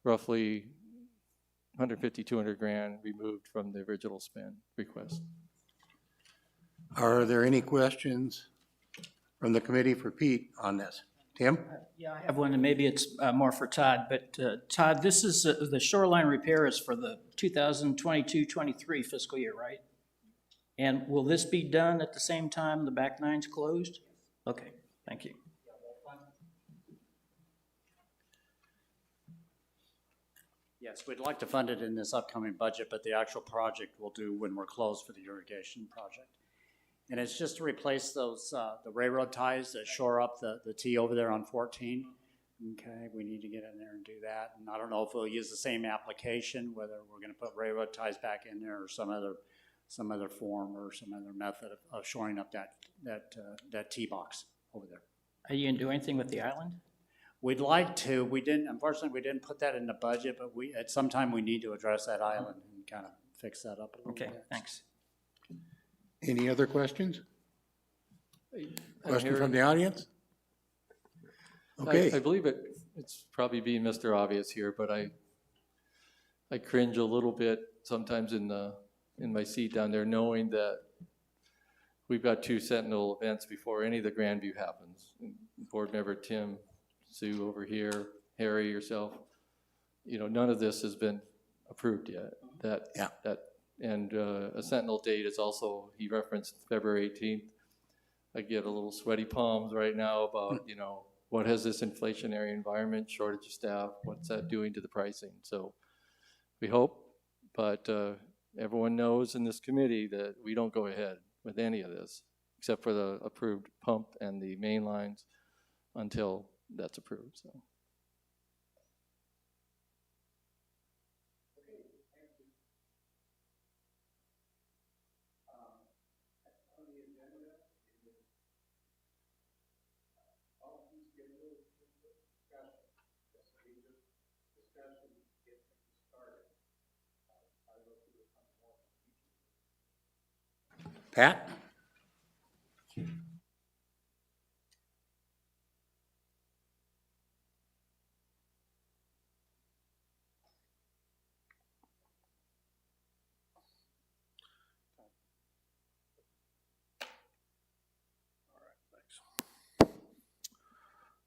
roughly 150, 200 grand removed from the original spend request. Are there any questions from the committee for Pete on this? Tim? Yeah, I have one, and maybe it's more for Todd, but Todd, this is, the shoreline repair is for the 2022-23 fiscal year, right? And will this be done at the same time the back nine's closed? Okay, thank you. Yes, we'd like to fund it in this upcoming budget, but the actual project we'll do when we're closed for the irrigation project. And it's just to replace those, the railroad ties that shore up the T over there on 14. Okay, we need to get in there and do that. And I don't know if we'll use the same application, whether we're gonna put railroad ties back in there or some other form or some other method of shoring up that T box over there. Are you gonna do anything with the island? We'd like to. Unfortunately, we didn't put that in the budget, but at some time we need to address that island and kind of fix that up a little bit. Okay, thanks. Any other questions? I'm Question here- from the audience? I Okay, believe it's probably being Mr. Obvious here, but I cringe a little bit sometimes in my seat down there, knowing that we've got 2 Sentinel events before any of the Grandview happens. Board member Tim, Sue over here, Harry, yourself, none of this has been approved yet. And a Sentinel date is also, he referenced February 18th. I get a little sweaty palms right now about, what has this inflationary environment, shortage of staff, what's that doing to the pricing? So we hope, but everyone knows in this committee that we don't go ahead with any of this, except for the approved pump and the main lines until that's approved, so. Pat?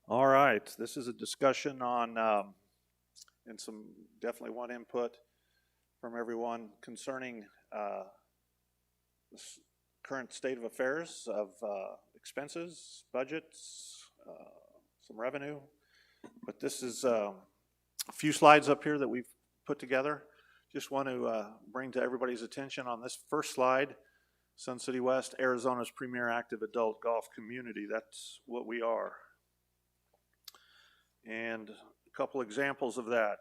All right, this is a discussion on, and definitely one input from everyone concerning this current state of affairs of expenses, budgets, some revenue. But this is a few slides up here that we've put together. Just want to bring to everybody's attention on this first slide, Sun City West, Arizona's premier active adult golf community. That's what we are. And a couple examples of that.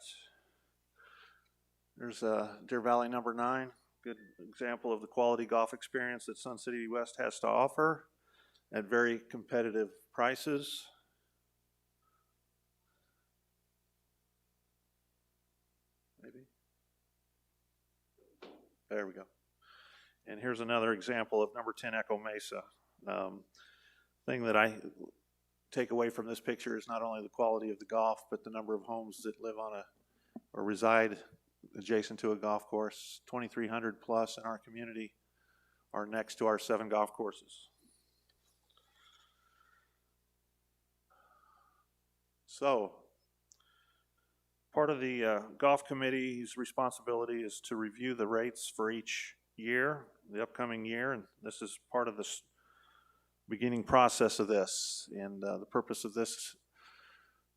There's Deer Valley number 9, good example of the quality golf experience that Sun City West has to offer at very competitive prices. Maybe. There we go. And here's another example of number 10 Echo Mesa. Thing that I take away from this picture is not only the quality of the golf, but the number of homes that live on or reside adjacent to a golf course. 2,300 plus in our community are next to our 7 golf courses. So, part of the golf committee's responsibility is to review the rates for each year, the upcoming year, and this is part of this beginning process of this. And the purpose of this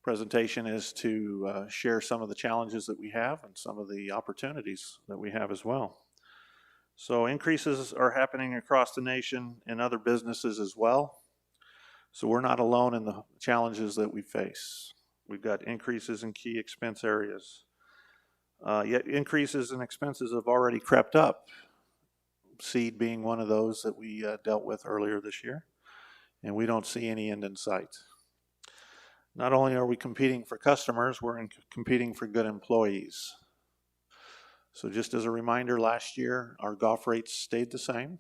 presentation is to share some of the challenges that we have and some of the opportunities that we have as well. So increases are happening across the nation in other businesses as well. So we're not alone in the challenges that we face. We've got increases in key expense areas. Yet increases in expenses have already crept up. Seed being one of those that we dealt with earlier this year. And we don't see any end in sight. Not only are we competing for customers, we're competing for good employees. So just as a reminder, last year, our golf rates stayed the same.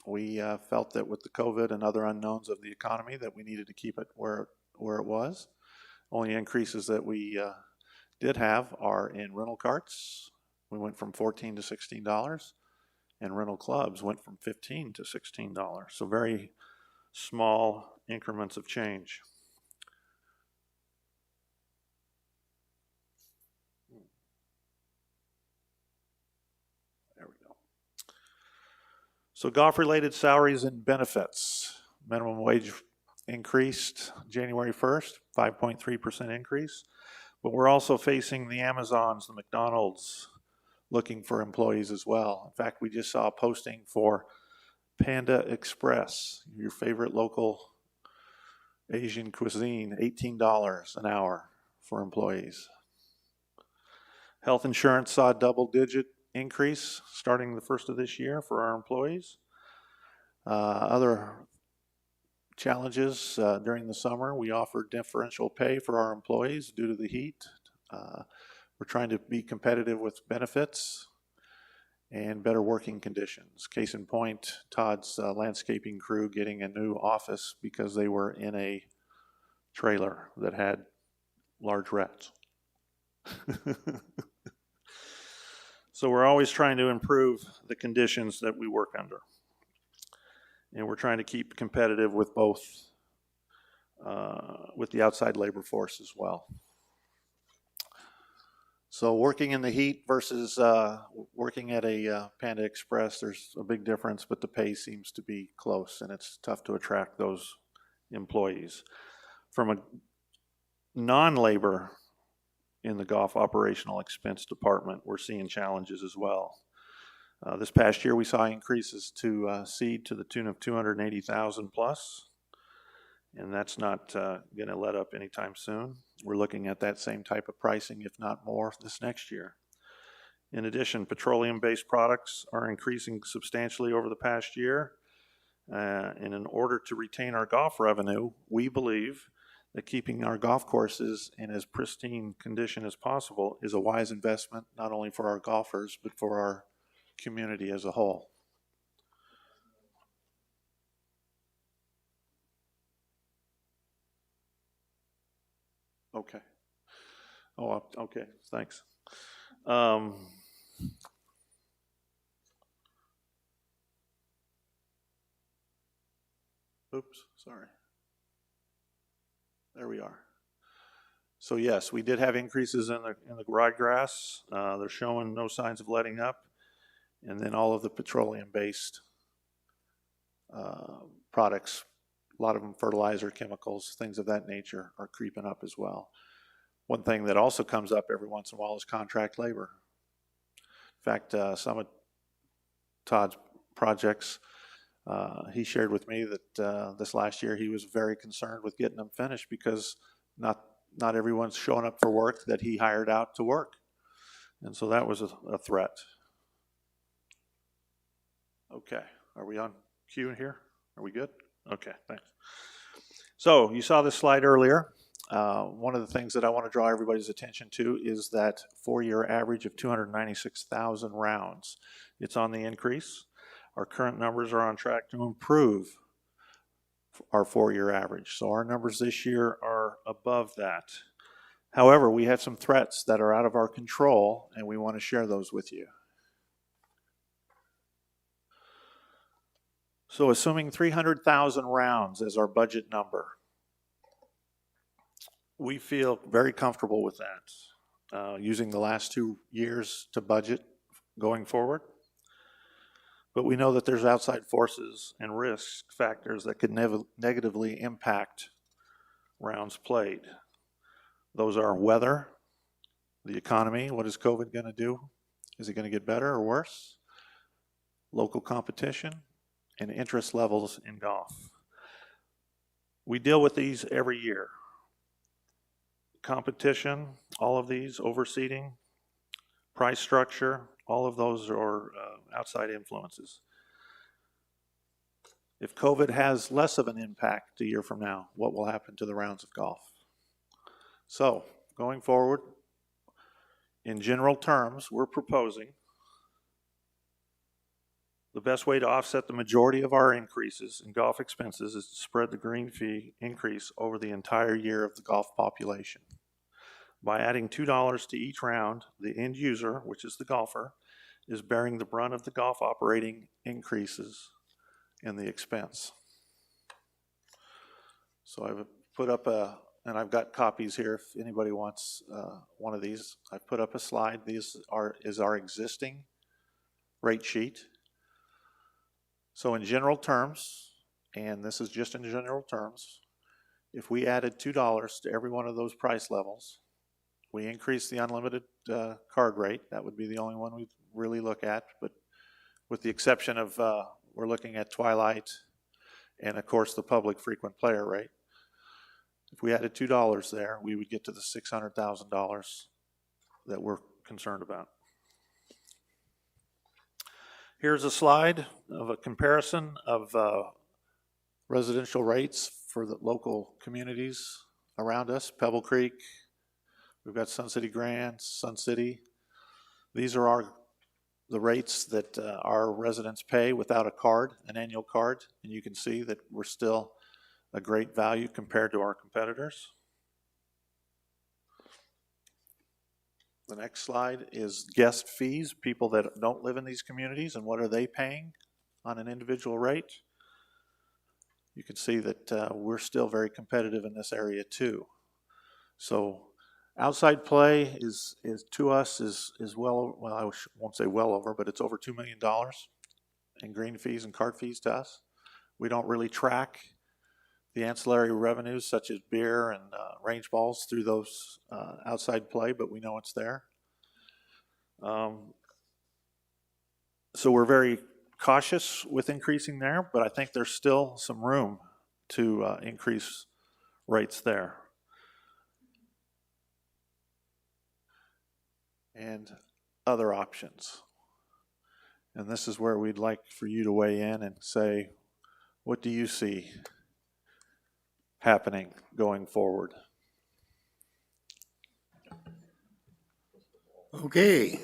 We felt that with the COVID and other unknowns of the economy that we needed to keep it where it was. Only increases that we did have are in rental carts. We went from $14 to $16, and rental clubs went from $15 to $16. So very small increments of change. So golf-related salaries and benefits. Minimum wage increased January 1st, 5.3% increase. But we're also facing the Amazons, the McDonald's, looking for employees as well. In fact, we just saw a posting for Panda Express, your favorite local Asian cuisine, $18 an hour for employees. Health insurance saw a double-digit increase starting the first of this year for our employees. Other challenges during the summer, we offered differential pay for our employees due to the heat. We're trying to be competitive with benefits and better working conditions. Case in point, Todd's landscaping crew getting a new office because they were in a trailer that had large rats. So we're always trying to improve the conditions that we work under. And we're trying to keep competitive with both, with the outside labor force as well. So working in the heat versus working at a Panda Express, there's a big difference, but the pay seems to be close, and it's tough to attract those employees. From a non-labor in the golf operational expense department, we're seeing challenges as well. This past year, we saw increases to seed to the tune of $280,000 plus, and that's not going to let up anytime soon. We're looking at that same type of pricing, if not more, this next year. In addition, petroleum-based products are increasing substantially over the past year, and in order to retain our golf revenue, we believe that keeping our golf courses in as pristine condition as possible is a wise investment, not only for our golfers, but for our community as a whole. Okay. Oh, okay, thanks. Oops, sorry. There we are. So yes, we did have increases in the ryegrass. They're showing no signs of letting up. And then all of the petroleum-based products, a lot of them fertilizer, chemicals, things of that nature are creeping up as well. One thing that also comes up every once in a while is contract labor. In fact, some of Todd's projects, he shared with me that this last year he was very concerned with getting them finished because not everyone's showing up for work that he hired out to work. And so that was a threat. Okay, are we on cue here? Are we good? Okay, thanks. So you saw this slide earlier. One of the things that I want to draw everybody's attention to is that 4-year average of 296,000 rounds. It's on the increase. Our current numbers are on track to improve our 4-year average. So our numbers this year are above that. However, we have some threats that are out of our control, and we want to share those with you. So assuming 300,000 rounds as our budget number, we feel very comfortable with that, using the last 2 years to budget going forward. But we know that there's outside forces and risk factors that could negatively impact rounds played. Those are weather, the economy, what is COVID going to do? Is it going to get better or worse? Local competition, and interest levels in golf. We deal with these every year. Competition, all of these, overseeding, price structure, all of those are outside influences. If COVID has less of an impact a year from now, what will happen to the rounds of golf? So, going forward, in general terms, we're proposing the best way to offset the majority of our increases in golf expenses is to spread the green fee increase over the entire year of the golf population. By adding $2 to each round, the end user, which is the golfer, is bearing the brunt of the golf operating increases in the expense. So I've put up and I've got copies here if anybody wants one of these. I've put up a slide. These is our existing rate sheet. So in general terms, and this is just in general terms, if we added $2 to every one of those price levels, we increase the unlimited card rate. That would be the only one we'd really look at, but with the exception of we're looking at Twilight and of course the public frequent player rate. If we added $2 there, we would get to the $600,000 that we're concerned about. Here's a slide of a comparison of residential rates for the local communities around us. Pebble Creek, we've got Sun City Grand, Sun City. These are the rates that our residents pay without a card, an annual card, and you can see that we're still a great value compared to our competitors. The next slide is guest fees, people that don't live in these communities, and what are they paying on an individual rate. You can see that we're still very competitive in this area too. So outside play is to us is well, I won't say well over, but it's over $2 million in green fees and card fees to us. We don't really track the ancillary revenues such as beer and range balls through those outside play, but we know it's there. So we're very cautious with increasing there, but I think there's still some room to increase rates there. And other options. And this is where we'd like for you to weigh in and say, what do you see happening going forward? Okay.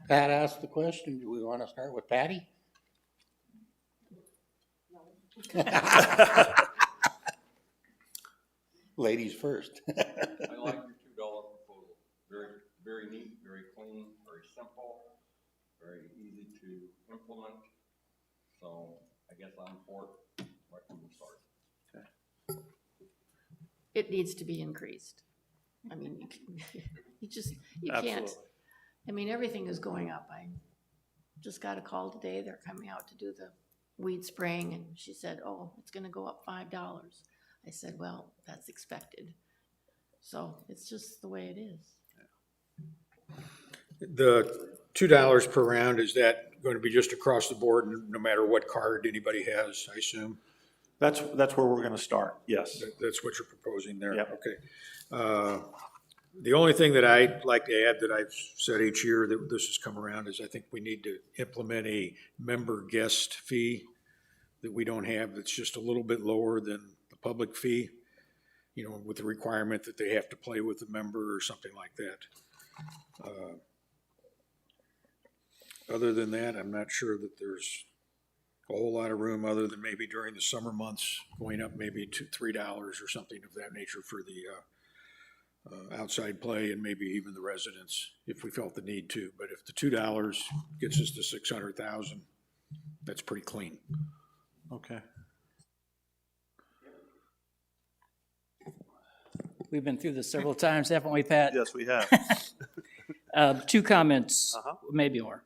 Pat asked the question. Do we want to start with Patty? Ladies first. I like your $2 proposal. Very neat, very clean, very simple, very easy to implement. So I guess I'm for it right from the start. Okay. It needs to be increased. I mean, you can't. Absolutely. I mean, everything is going up. I just got a call today. They're coming out to do the weed spraying, and she said, oh, it's gonna go up $5. I said, well, that's expected. So it's just the way it is. The $2 per round, is that going to be just across the board, no matter what card anybody has, I assume? That's where we're going to start, yes. That's what you're proposing there? Yep. Okay. The only thing that I'd like to add that I've said each year that this has come around is I think we need to implement a member guest fee that we don't have, that's just a little bit lower than the public fee, you know, with the requirement that they have to play with a member or something like that. Other than that, I'm not sure that there's a whole lot of room, other than maybe during the summer months, going up maybe to $3 or something of that nature for the outside play, and maybe even the residents if we felt the need to. But if the $2 gets us to 600,000, that's pretty clean. Okay. We've been through this several times, haven't we, Pat? Yes, we have. 2 comments, Uh-huh. maybe more.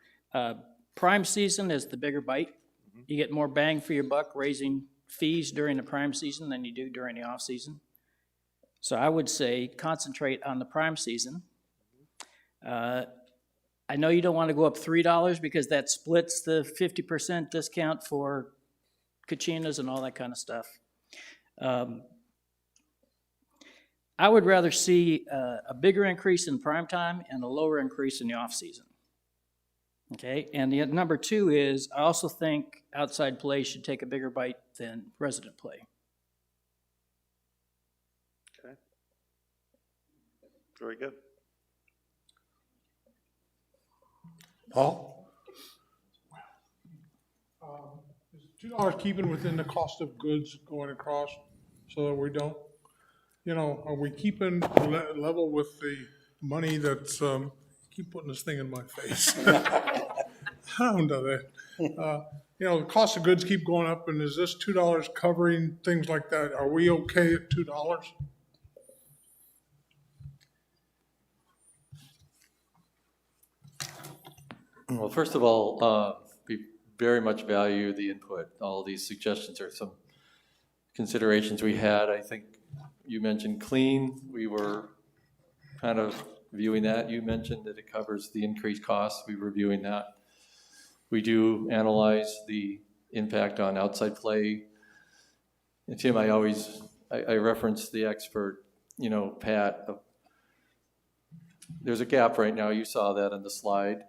Prime season is the bigger bite. You get more bang for your buck raising fees during the prime season than you do during the off season. So I would say concentrate on the prime season. I know you don't want to go up $3 because that splits the 50% discount for Kachinas and all that kind of stuff. I would rather see a bigger increase in prime time and a lower increase in the off season. Okay, and the number 2 is I also think outside play should take a bigger bite than resident play. Okay. Very good. Paul? Is $2 keeping within the cost of goods going across so that we don't, you know, are we keeping level with the money that's, keep putting this thing in my face. I don't know that. You know, the cost of goods keep going up, and is this $2 covering things like that? Are we okay at $2? Well, first of all, very much value the input. All these suggestions are some considerations we had. I think you mentioned clean. We were kind of viewing that. You mentioned that it covers the increased costs. We were viewing that. We do analyze the impact on outside play. And Tim, I reference the expert, Pat. There's a gap right now. You saw that on the slide.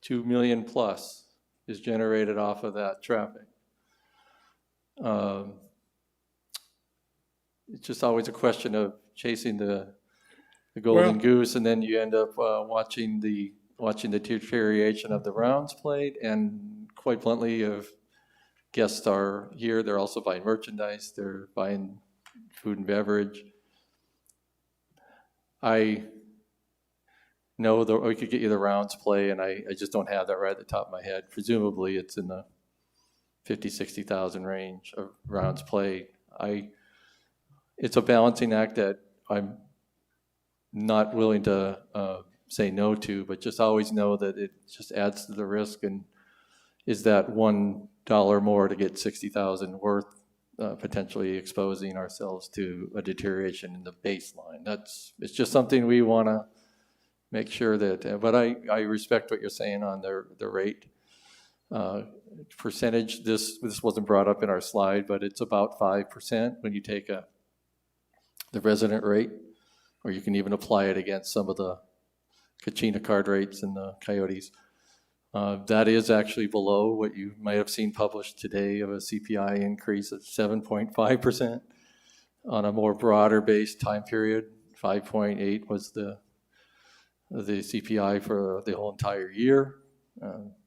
2 million plus is generated off of that traffic. It's just always a question of chasing the golden goose, and then you end up watching the deterioration of the rounds played. And quite bluntly, if guests are here, they're also buying merchandise, they're buying food and beverage. I know that we could get you the rounds play, and I just don't have that right at the top of my head. Presumably, it's in the 50, 60,000 range of rounds played. It's a balancing act that I'm not willing to say no to, but just always know that it just adds to the risk. And is that $1 more to get 60,000 worth potentially exposing ourselves to a deterioration in the baseline? It's just something we want to make sure that, but I respect what you're saying on the rate percentage. This wasn't brought up in our slide, but it's about 5% when you take the resident rate, or you can even apply it against some of the Kachina card rates and the Coyotes. That is actually below what you might have seen published today of a CPI increase of 7.5% on a more broader based time period. 5.8 was the CPI for the whole entire year.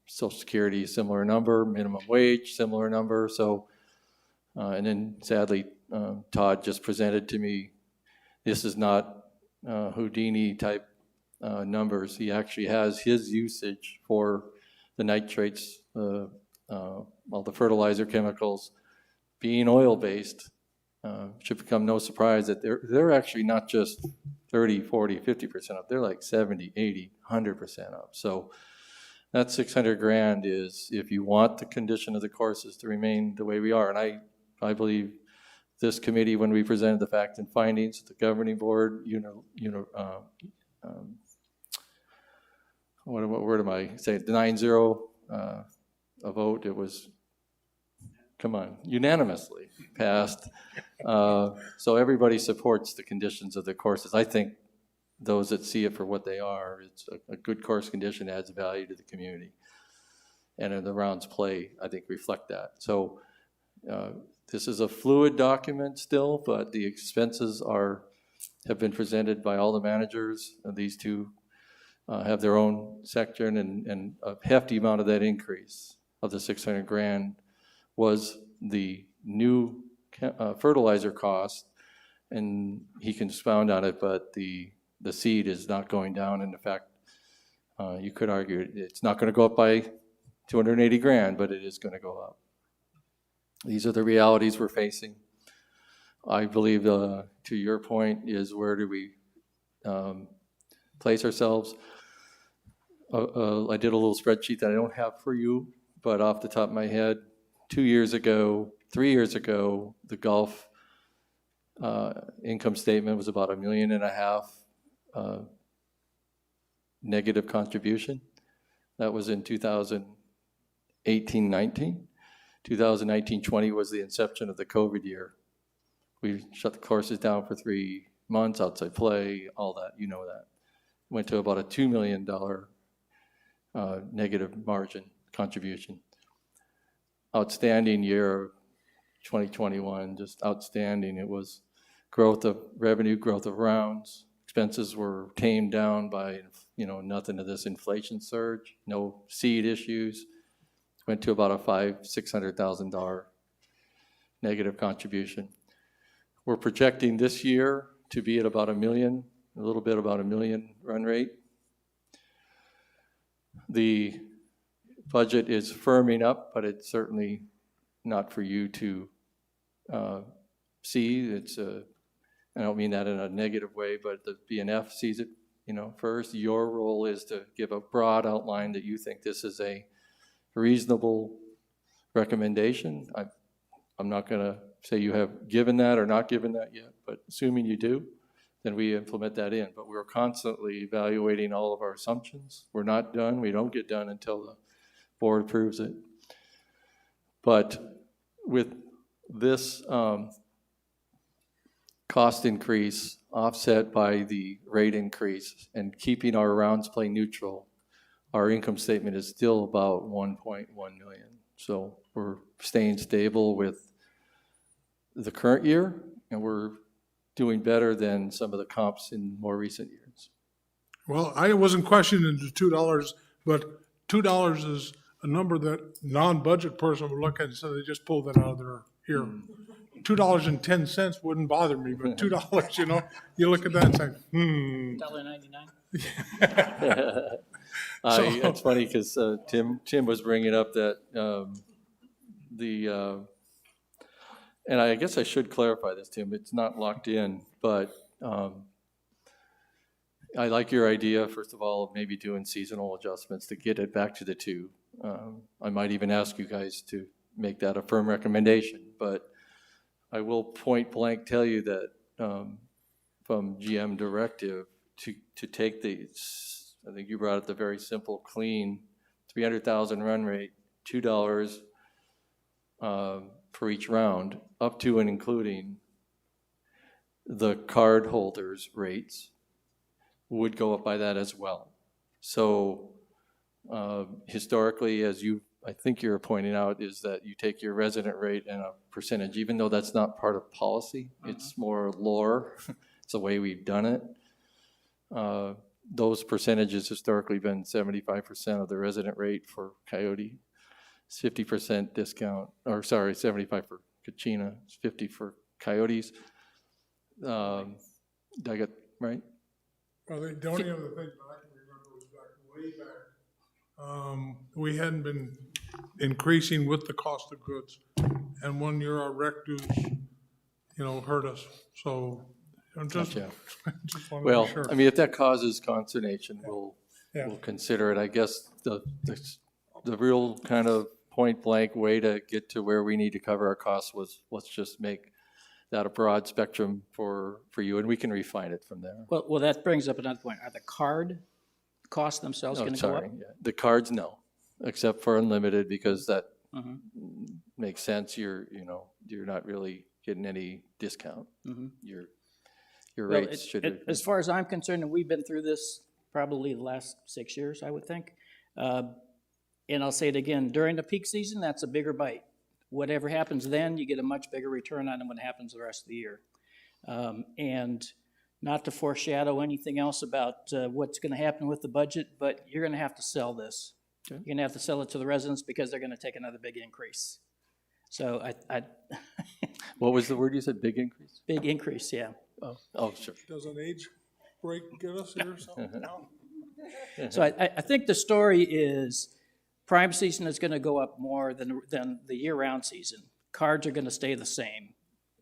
Social Security, similar number. Minimum wage, similar number. So, and then sadly, Todd just presented to me, this is not Houdini type numbers. He actually has his usage for the nitrates, all the fertilizer chemicals being oil-based. Should become no surprise that they're actually not just 30, 40, 50% up. They're like 70, 80, 100% up. So that 600 grand is if you want the condition of the courses to remain the way we are. And I believe this committee, when we presented the facts and findings, the governing board, what word am I saying? The 9-0 a vote. It was, come on, unanimously passed. So everybody supports the conditions of the courses. I think those that see it for what they are, it's a good course condition, adds value to the community. And in the rounds play, I think reflect that. So this is a fluid document still, but the expenses have been presented by all the managers. These two have their own section, and a hefty amount of that increase of the 600 grand was the new fertilizer cost, and he can expound on it, but the seed is not going down. And in fact, you could argue it's not going to go up by 280 grand, but it is going to go up. These are the realities we're facing. I believe, to your point, is where do we place ourselves? I did a little spreadsheet that I don't have for you, but off the top of my head, 3 years ago, the golf income statement was about $1.5 million negative contribution. That was in 2018-19. 2019-20 was the inception of the COVID year. We shut the courses down for 3 months, outside play, all that, you know that. Went to about a $2 million negative margin contribution. Outstanding year, 2021, just outstanding. It was growth of revenue, growth of rounds. Expenses were tamed down by, nothing of this inflation surge, no seed issues. Went to about a $600,000 negative contribution. We're projecting this year to be at about $1 million, a little bit about $1 million run rate. The budget is firming up, but it's certainly not for you to see. I don't mean that in a negative way, but the BNF sees it, first, your role is to give a broad outline that you think this is a reasonable recommendation. I'm not going to say you have given that or not given that yet, but assuming you do, then we implement that in. But we're constantly evaluating all of our assumptions. We're not done. We don't get done until the board approves it. But with this cost increase offset by the rate increase and keeping our rounds play neutral, our income statement is still about 1.1 million. So we're staying stable with the current year, and we're doing better than some of the comps in more recent years. Well, I wasn't questioning the $2, but $2 is a number that non-budget person would look at and say they just pulled that out of their ear. $2.10 wouldn't bother me, but $2, you look at that and say, $1.99. It's funny because Tim was bringing up that and I guess I should clarify this, Tim. It's not locked in, but I like your idea, first of all, of maybe doing seasonal adjustments to get it back to the 2. I might even ask you guys to make that a firm recommendation, but I will point blank tell you that from GM directive to take these, I think you brought up the very simple, clean 300,000 run rate, $2 for each round, up to and including the card holders' rates would go up by that as well. So historically, as I think you're pointing out, is that you take your resident rate and a percentage, even though that's not part of policy, it's more lore. It's the way we've done it. Those percentages historically been 75% of the resident rate for Coyote, 50% discount, or sorry, 75 for Kachina, 50 for Coyotes. Did I get right? well, the only other thing that I can remember was way back, we hadn't been increasing with the cost of goods. And 1 year our rec dues, hurt us. So I'm just, Gotcha. just want to Well, be sure. I mean, if that causes consternation, we'll Yeah. consider it. I guess the real kind of point blank way to get to where we need to cover our costs was, let's just make that a broad spectrum for you, and we can refine it from there. Well, that brings up another point. Are the card costs themselves Oh, going to go up? sorry, yeah. The cards, no, except for unlimited, because that Mhm. makes sense. You're not really getting any discount. Mhm. Your Well, rates should. as far as I'm concerned, and we've been through this probably the last 6 years, I would think. And I'll say it again, during the peak season, that's a bigger bite. Whatever happens then, you get a much bigger return on it when it happens the rest of the year. And not to foreshadow anything else about what's going to happen with the budget, but you're going to have to sell this. Okay. You're going to have to sell it to the residents because they're going to take another big increase. So What was the word you said? Big increase? big increase, yeah. Oh, sure. Does an age break get us here or something? No? So I think the story is prime season is going to go up more than the year-round season. Cards are going to stay the same,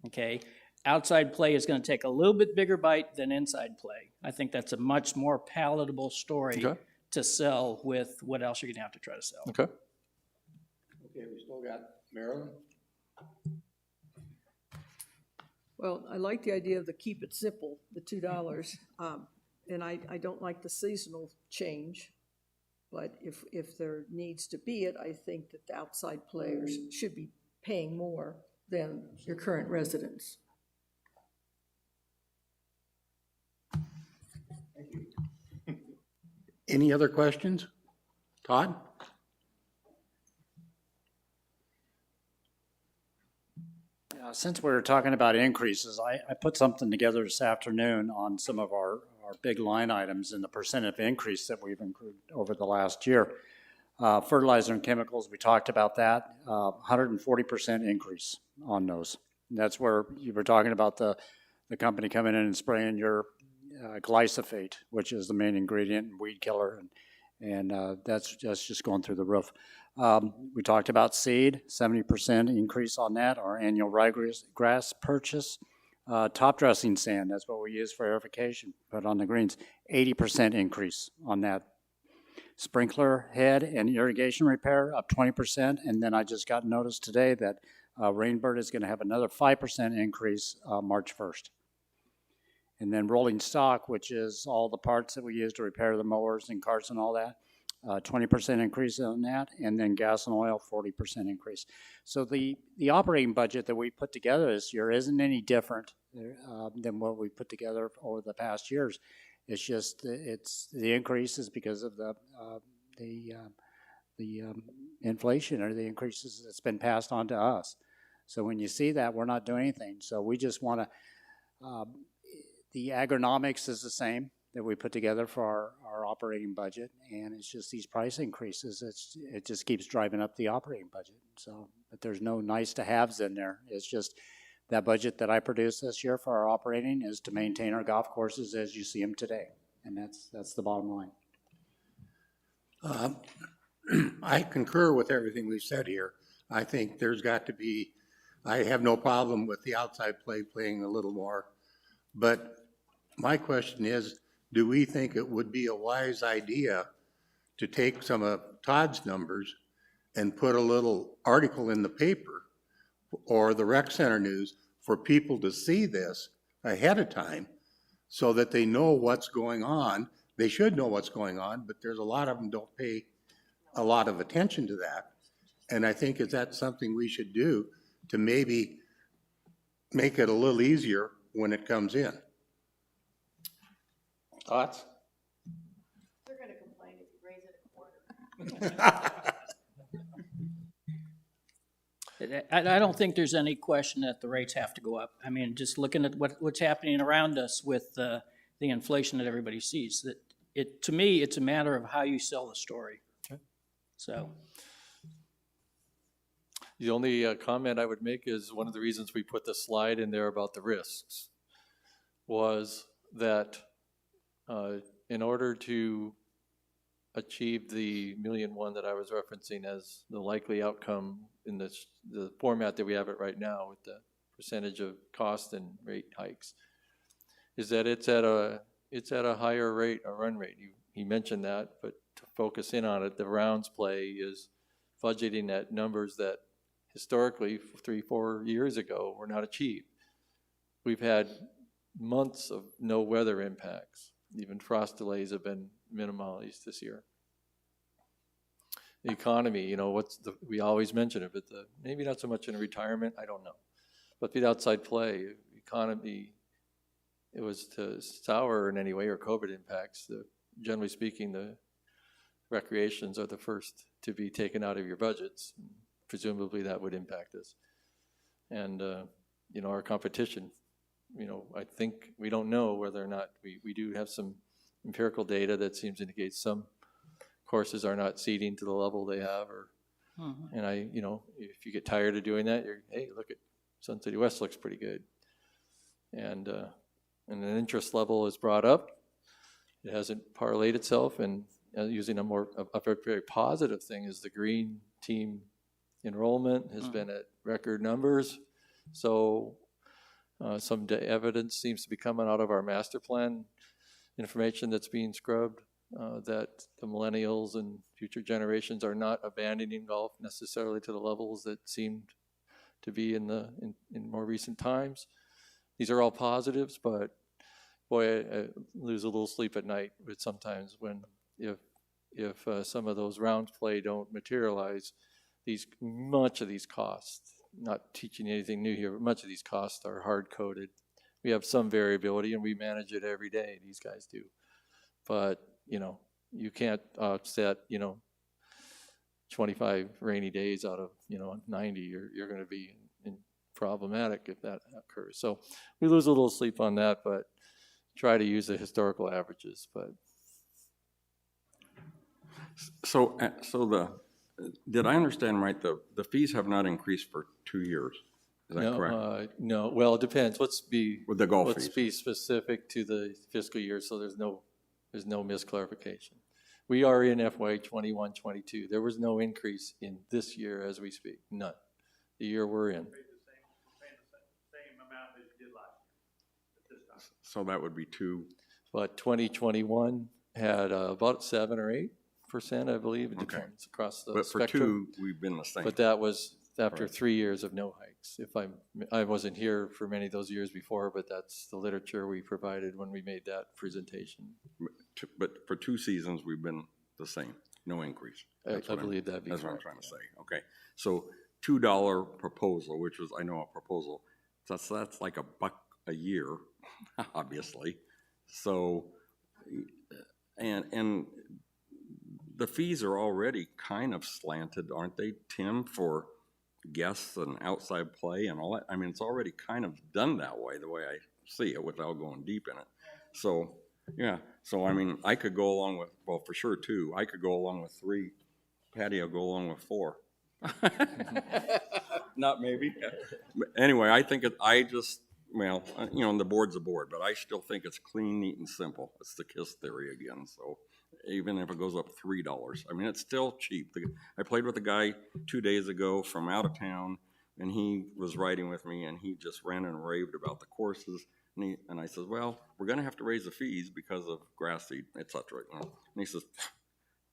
okay? Outside play is going to take a little bit bigger bite than inside play. I think that's a much more palatable story Okay. to sell with what else you're going to have to try to sell. Okay. Okay, we still got Marilyn? Well, I like the idea of the keep it simple, the $2. And I don't like the seasonal change. But if there needs to be it, I think that the outside players should be paying more than your current residents. Any other questions? Todd? Since we're talking about increases, I put something together this afternoon on some of our big line items and the percent of increase that we've incurred over the last year. Fertilizer and chemicals, we talked about that, 140% increase on those. And that's where you were talking about the company coming in and spraying your glyphosate, which is the main ingredient in weed killer, and that's just going through the roof. We talked about seed, 70% increase on that, our annual ryegrass purchase, Top dressing sand, that's what we use for aerification, but on the greens, 80% increase on that. Sprinkler head and irrigation repair up 20%, and then I just got notice today that Rainbird is going to have another 5% increase March 1st. And then rolling stock, which is all the parts that we use to repair the mowers and carts and all that, 20% increase on that, and then gas and oil, 40% increase. So the operating budget that we put together this year isn't any different than what we put together over the past years. It's just, the increase is because of the inflation or the increases that's been passed on to us. So when you see that, we're not doing anything. So we just want to, the agronomics is the same that we put together for our operating budget, and it's just these price increases, it just keeps driving up the operating budget. So, but there's no nice to haves in there. It's just that budget that I produced this year for our operating is to maintain our golf courses as you see them today, and that's the bottom line. I concur with everything we've said here. I think there's got to be, I have no problem with the outside play playing a little more, but my question is, do we think it would be a wise idea to take some of Todd's numbers and put a little article in the paper or the rec center news for people to see this ahead of time so that they know what's going on? They should know what's going on, but there's a lot of them don't pay a lot of attention to that. And I think that's something we should do to maybe make it a little easier when it comes in. Thoughts? They're gonna complain if you raise it a quarter. I don't think there's any question that the rates have to go up. I mean, just looking at what's happening around us with the inflation that everybody sees, that to me, it's a matter of how you sell the story. Okay. So. The only comment I would make is one of the reasons we put the slide in there about the risks was that in order to achieve the $1.1 million that I was referencing as the likely outcome in the format that we have it right now with the percentage of cost and rate hikes, is that it's at a higher rate, a run rate. He mentioned that, but to focus in on it, the rounds play is budgeting at numbers that historically 3-4 years ago were not achieved. We've had months of no weather impacts. Even frost delays have been minimalized this year. The economy, you know, we always mention it, but maybe not so much in retirement, I don't know. But the outside play, economy, it was to sour in any way, or COVID impacts. Generally speaking, the recreations are the first to be taken out of your budgets. Presumably that would impact us. And, you know, our competition, you know, I think we don't know whether or not we do have some empirical data that seems to indicate some courses are not seeding to the level they have, or, and you know, if you get tired of doing that, hey, look at Sun City West looks pretty good. And an interest level is brought up. It hasn't parlayed itself, and using a very positive thing is the green team enrollment has been at record numbers. So some evidence seems to be coming out of our master plan information that's being scrubbed, that the millennials and future generations are not abandoning golf necessarily to the levels that seemed to be in more recent times. These are all positives, but boy, I lose a little sleep at night with sometimes when if some of those rounds play don't materialize, much of these costs, not teaching anything new here, but much of these costs are hard-coded. We have some variability and we manage it every day, these guys do. But, you know, you can't offset, you know, 25 rainy days out of, you know, 90. You're going to be problematic if that occurs. So we lose a little sleep on that, but try to use the historical averages. But So did I understand right? The fees have not increased for 2 years. Is that correct? No. Well, it depends. Let's be specific to the fiscal year, so there's no misclarification. We are in FY 21-22. There was no increase in this year as we speak. None. The year we're in. So that would be 2. But 2021 had about 7 or 8%, I believe. It Okay. depends across the But for spectrum. 2, we've been the same. But that was after Right. 3 years of no hikes. I wasn't here for many of those years before, but that's the literature we provided when we made that presentation. But for 2 seasons, we've been the same, no increase. I That's what I'm- believe that'd be That's what I'm correct, trying to say, okay. So $2 proposal, which was, I know a proposal, that's like $1 a year, obviously. So, and the fees are already kind of slanted, aren't they, Tim, for guests and outside play and all that? I mean, it's already kind of done that way, the way I see it, without going deep in it. So, yeah, so I mean, I could go along with, well, for sure 2. I could go along with 3. Patty will go along with 4. Not maybe. But anyway, I think well, you know, and the board's a board, but I still think it's clean, neat, and simple. It's the KISS theory again. So even if it goes up $3, I mean, it's still cheap. I played with a guy 2 days ago from out of town, and he was riding with me, and he just ran and raved about the courses. And I said, well, we're going to have to raise the fees because of grass seed, et cetera. You know? And he says,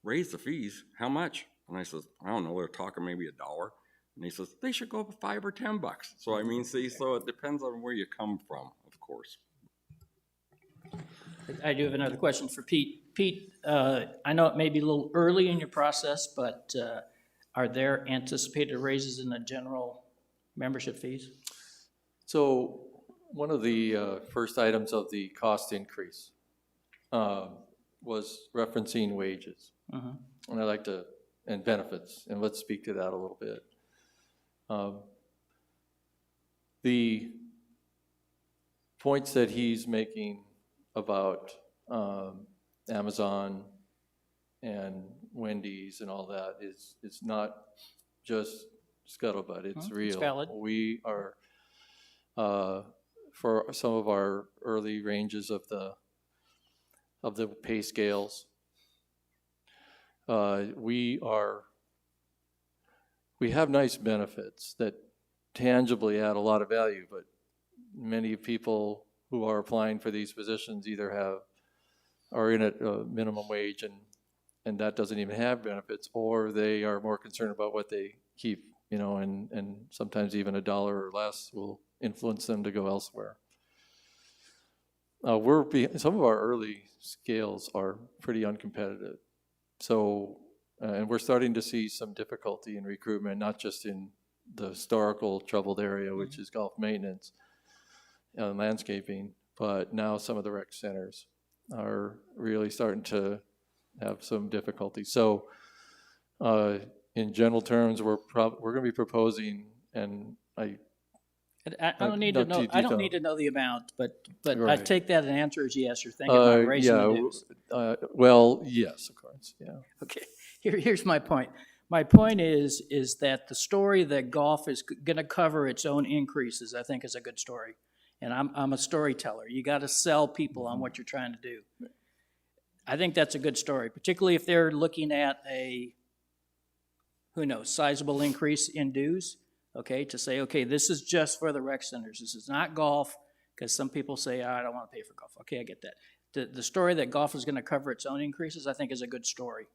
raise the fees? How much? And I says, I don't know. They're talking maybe $1. And he says, they should go up $5 or $10. So I mean, see, so it depends on where you come from, of course. I do have another question for Pete. Pete, I know it may be a little early in your process, but are there anticipated raises in the general membership fees? So one of the first items of the cost increase was referencing wages. And I'd like to, and benefits, and let's speak to that a little bit. The points that he's making about Amazon and Wendy's and all that it's not just scuttlebutt, it's real. It's valid. We are, for some of our early ranges of the pay scales, we have nice benefits that tangibly add a lot of value, but many people who are applying for these positions either are in at minimum wage and that doesn't even have benefits, or they are more concerned about what they keep, you know, and sometimes even $1 or less will influence them to go elsewhere. Some of our early scales are pretty uncompetitive. So, and we're starting to see some difficulty in recruitment, not just in the historical troubled area, which is golf maintenance and landscaping, but now some of the rec centers are really starting to have some difficulty. So, in general terms, we're going to be proposing, and I don't need to not know. too I don't detailed. need to know the amount, but I Right. take that and answer as yes. You're thinking about raising the dues. Well, yes, of course, yeah. Okay. Here's my point. My point is that the story that golf is going to cover its own increases, I think, is a good story. And I'm a storyteller. You got to sell people on what you're trying to do. I think that's a good story, particularly if they're looking at a, who knows, sizable increase in dues. Okay, to say, okay, this is just for the rec centers. This is not golf, because some people say, I don't want to pay for golf. Okay, I get that. The story that golf is going to cover its own increases, I think, is a good story.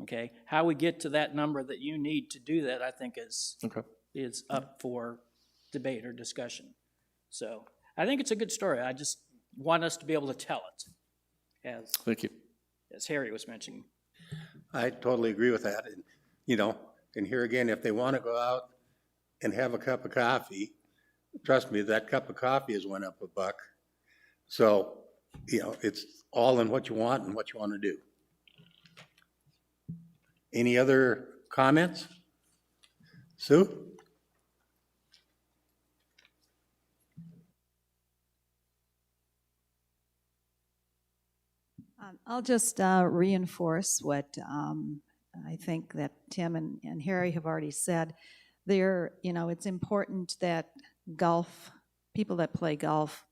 Okay, how we get to that number that you need to do that, I think is up for debate or discussion. So I think it's a good story. I just want us to be able to tell it, Thank you. as Harry was mentioning. I totally agree with that. And, you know, and here again, if they want to go out and have a cup of coffee, trust me, that cup of coffee has went up $1. So, you know, it's all in what you want and what you want to do. Any other comments? Sue? I'll just reinforce what I think that Tim and Harry have already said. It's important that people that play golf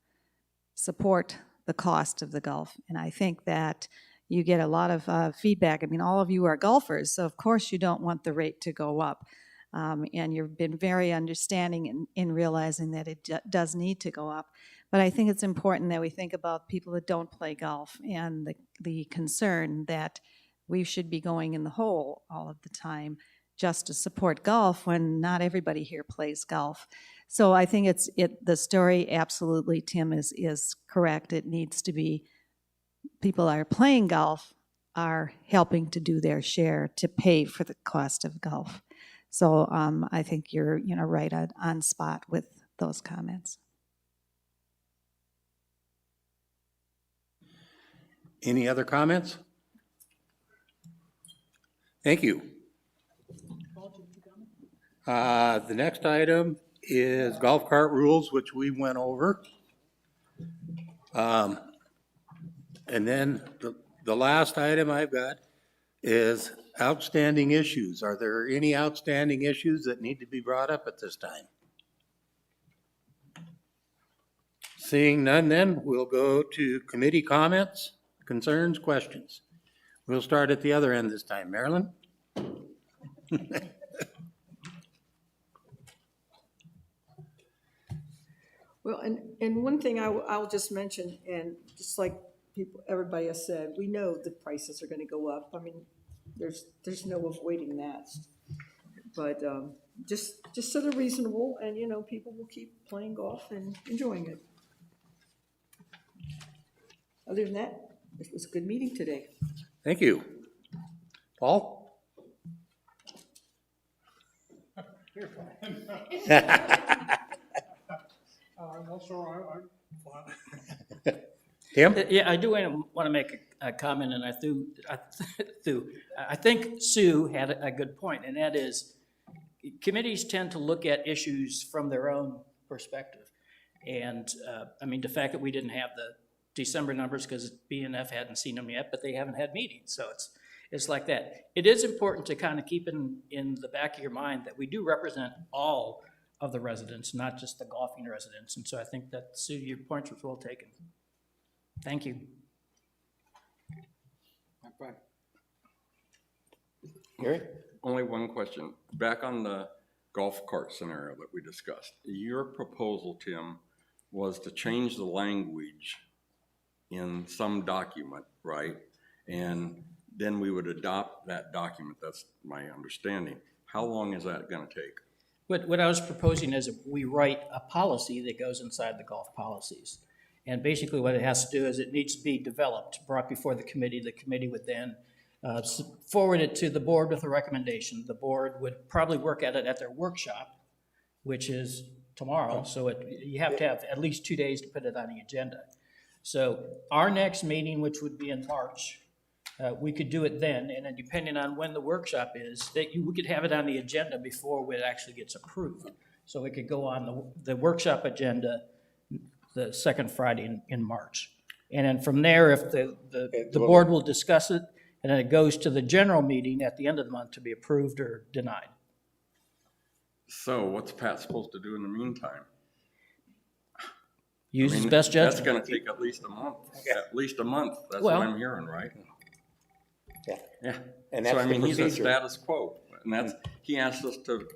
support the cost of the golf. And I think that you get a lot of feedback. I mean, all of you are golfers, so of course you don't want the rate to go up. And you've been very understanding in realizing that it does need to go up. But I think it's important that we think about people that don't play golf and the concern that we should be going in the hole all of the time just to support golf when not everybody here plays golf. So I think the story absolutely, Tim, is correct. It needs to be people are playing golf are helping to do their share to pay for the cost of golf. So I think you're right on spot with those comments. Any other comments? Thank you. The next item is golf cart rules, which we went over. And then the last item I've got is outstanding issues. Are there any outstanding issues that need to be brought up at this time? Seeing none, then we'll go to committee comments, concerns, questions. We'll start at the other end this time. Marilyn? Well, and one thing I'll just mention, and just like everybody has said, we know the prices are going to go up. I mean, there's no avoiding that. But just so they're reasonable, and people will keep playing golf and enjoying it. Other than that, it was a good meeting today. Thank you. Paul? You're fine. No, sir, I'm fine. Tim? Yeah, I do want to make a comment, and I think Sue had a good point, and that is committees tend to look at issues from their own perspective. And I mean, the fact that we didn't have the December numbers because BNF hadn't seen them yet, but they haven't had meetings. So it's like that. It is important to kind of keep in the back of your mind that we do represent all of the residents, not just the golfing residents. And so I think that, Sue, your point was well taken. Thank you. Gary? Only one question. Back on the golf cart scenario that we discussed, your proposal, Tim, was to change the language in some document, right? And then we would adopt that document. That's my understanding. How long is that going to take? What I was proposing is we write a policy that goes inside the golf policies. And basically what it has to do is it needs to be developed, brought before the committee. The committee would then forward it to the board with a recommendation. The board would probably work at it at their workshop, which is tomorrow. So you have to have at least 2 days to put it on the agenda. So our next meeting, which would be in March, we could do it then, and then depending on when the workshop is, we could have it on the agenda before it actually gets approved. So it could go on the workshop agenda the second Friday in March. And then from there, if the board will discuss it, and then it goes to the general meeting at the end of the month to be approved or denied. So what's Pat supposed to do in the meantime? Use his best judgment. That's going to take at least a month. At least a month. That's Well, what I'm hearing, right? Yeah. And So that's I the mean, he's a procedure. status quo, and he asked us to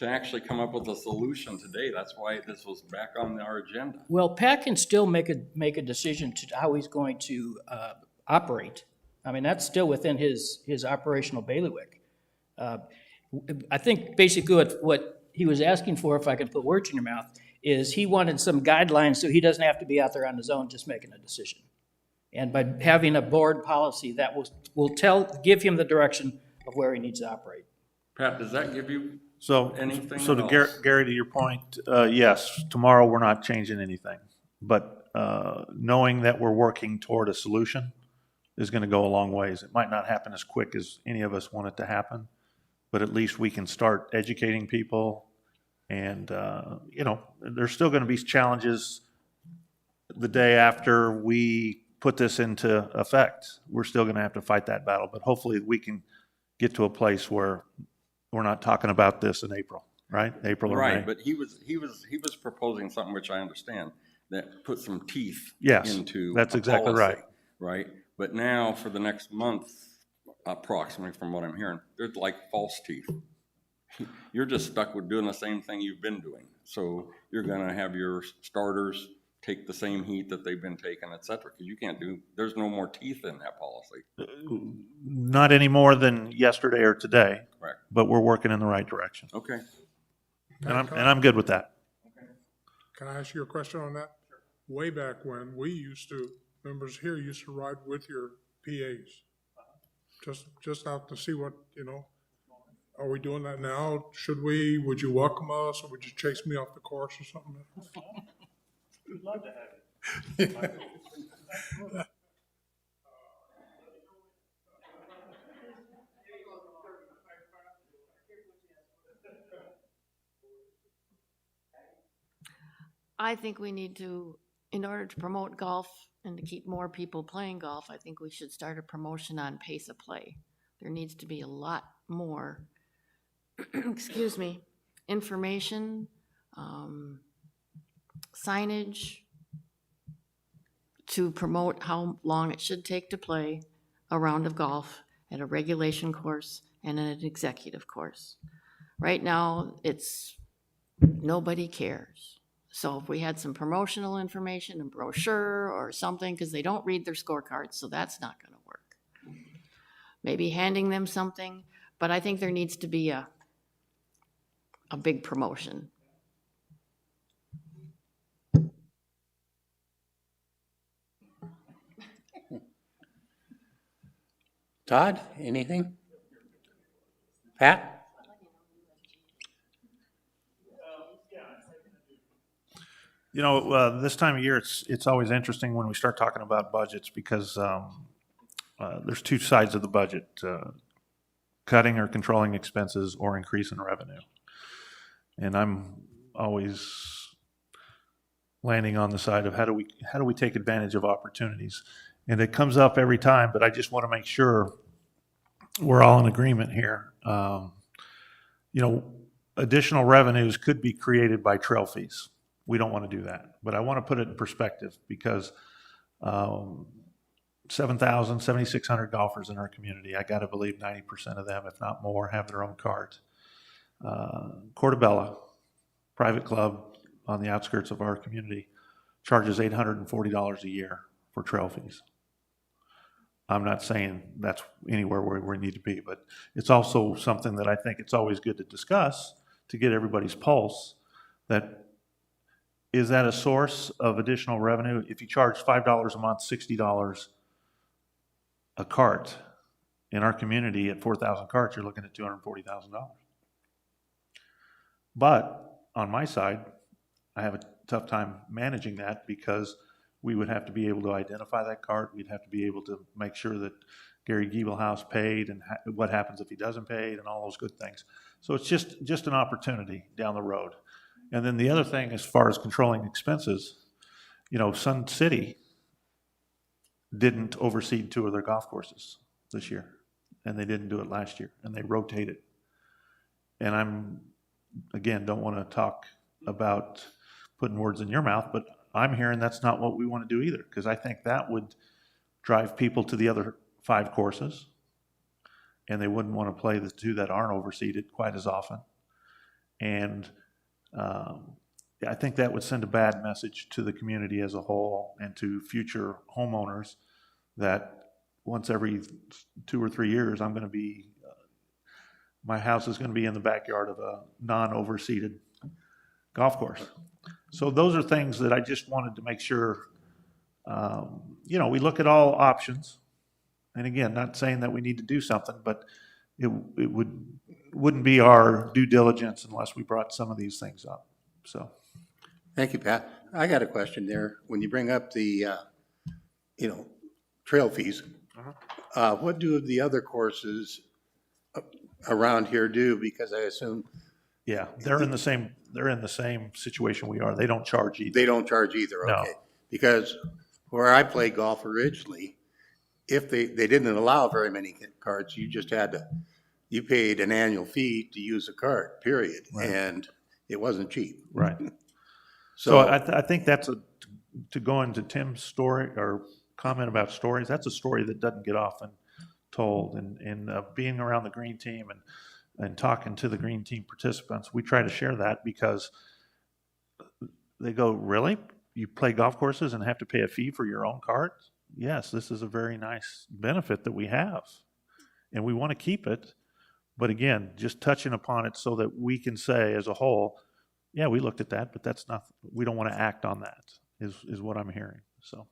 actually come up with a solution today. That's why this was back on our agenda. Well, Pat can still make a decision to how he's going to operate. I mean, that's still within his operational bailiwick. I think basically what he was asking for, if I could put words in your mouth, is he wanted some guidelines so he doesn't have to be out there on his own just making a decision. And by having a board policy, that will give him the direction of where he needs to operate. Pat, does that give you So anything to else? Gary, to your point, yes, tomorrow we're not changing anything. But knowing that we're working toward a solution is going to go a long ways. It might not happen as quick as any of us want it to happen, but at least we can start educating people. And, there's still going to be challenges the day after we put this into effect. We're still going to have to fight that battle, but hopefully we can get to a place where we're not talking about this in April, right? April or May. Right, but he was proposing something which I understand, that put some teeth Yes, into that's a exactly policy, right. Right? But now for the next month, approximately from what I'm hearing, there's like false teeth. you're just stuck with doing the same thing you've been doing. So you're gonna have your starters take the same heat that they've been taking, et cetera, because you can't do, there's no more teeth in that policy. Not any more than yesterday or today, Correct. but we're working in the right direction. Okay. And I'm good with that. Can I ask you a question on that? Way back when, we used to, members here used to ride with your PAs. Just out to see what, are we doing that now? Should we? Would you welcome us, or would you chase me off the course or something? We'd love to have it. I think we need to, in order to promote golf and to keep more people playing golf, I think we should start a promotion on pace of play. There needs to be a lot more, excuse me, information, signage to promote how long it should take to play a round of golf at a regulation course and an executive course. Right now, it's nobody cares. So if we had some promotional information, a brochure or something, because they don't read their scorecards, so that's not going to work. Maybe handing them something, but I think there needs to be a big promotion. Todd, anything? Pat? This time of year, it's always interesting when we start talking about budgets because there's two sides of the budget, cutting or controlling expenses or increasing revenue. And I'm always landing on the side of how do we take advantage of opportunities? And it comes up every time, but I just want to make sure we're all in agreement here. Additional revenues could be created by trail fees. We don't want to do that, but I want to put it in perspective because 7,600 golfers in our community. I got to believe 90% of them, if not more, have their own cart. Portobello, private club on the outskirts of our community, charges $840 a year for trail fees. I'm not saying that's anywhere where we need to be, but it's also something that I think it's always good to discuss to get everybody's pulse. Is that a source of additional revenue? If you charge $5 a month, $60 a cart in our community at 4,000 carts, you're looking at $240,000. But on my side, I have a tough time managing that because we would have to be able to identify that cart. We'd have to be able to make sure that Gary Giebelhaus paid and what happens if he doesn't pay and all those good things. So it's just an opportunity down the road. And then the other thing, as far as controlling expenses, Sun City didn't overseed 2 of their golf courses this year, and they didn't do it last year, and they rotated. And don't want to talk about putting words in your mouth, but I'm hearing that's not what we want to do either, because I think that would drive people to the other 5 courses, and they wouldn't want to play the 2 that aren't overseeded quite as often. And I think that would send a bad message to the community as a whole and to future homeowners that once every 2 or 3 years, my house is going to be in the backyard of a non-overseeded golf course. So those are things that I just wanted to make sure, we look at all options. And again, not saying that we need to do something, but it wouldn't be our due diligence unless we brought some of these things up. So, Thank you, Pat. I got a question there. When you bring up the, trail fees, what do the other courses around here do? Because I assume yeah, they're in the same situation we are. They don't charge either. they don't charge either, No. okay? Because where I played golf originally, if they didn't allow very many carts, you paid an annual fee to use a cart, period. Right. And it wasn't cheap. Right. So I think that's to go into Tim's story or comment about stories, that's a story that doesn't get often told. And being around the green team and and talking to the green team participants, we try to share that because they go, really? You play golf courses and have to pay a fee for your own carts? Yes, this is a very nice benefit that we have, and we want to keep it. But again, just touching upon it so that we can say as a whole, yeah, we looked at that, but that's not, we don't want to act on that, is what I'm hearing, so.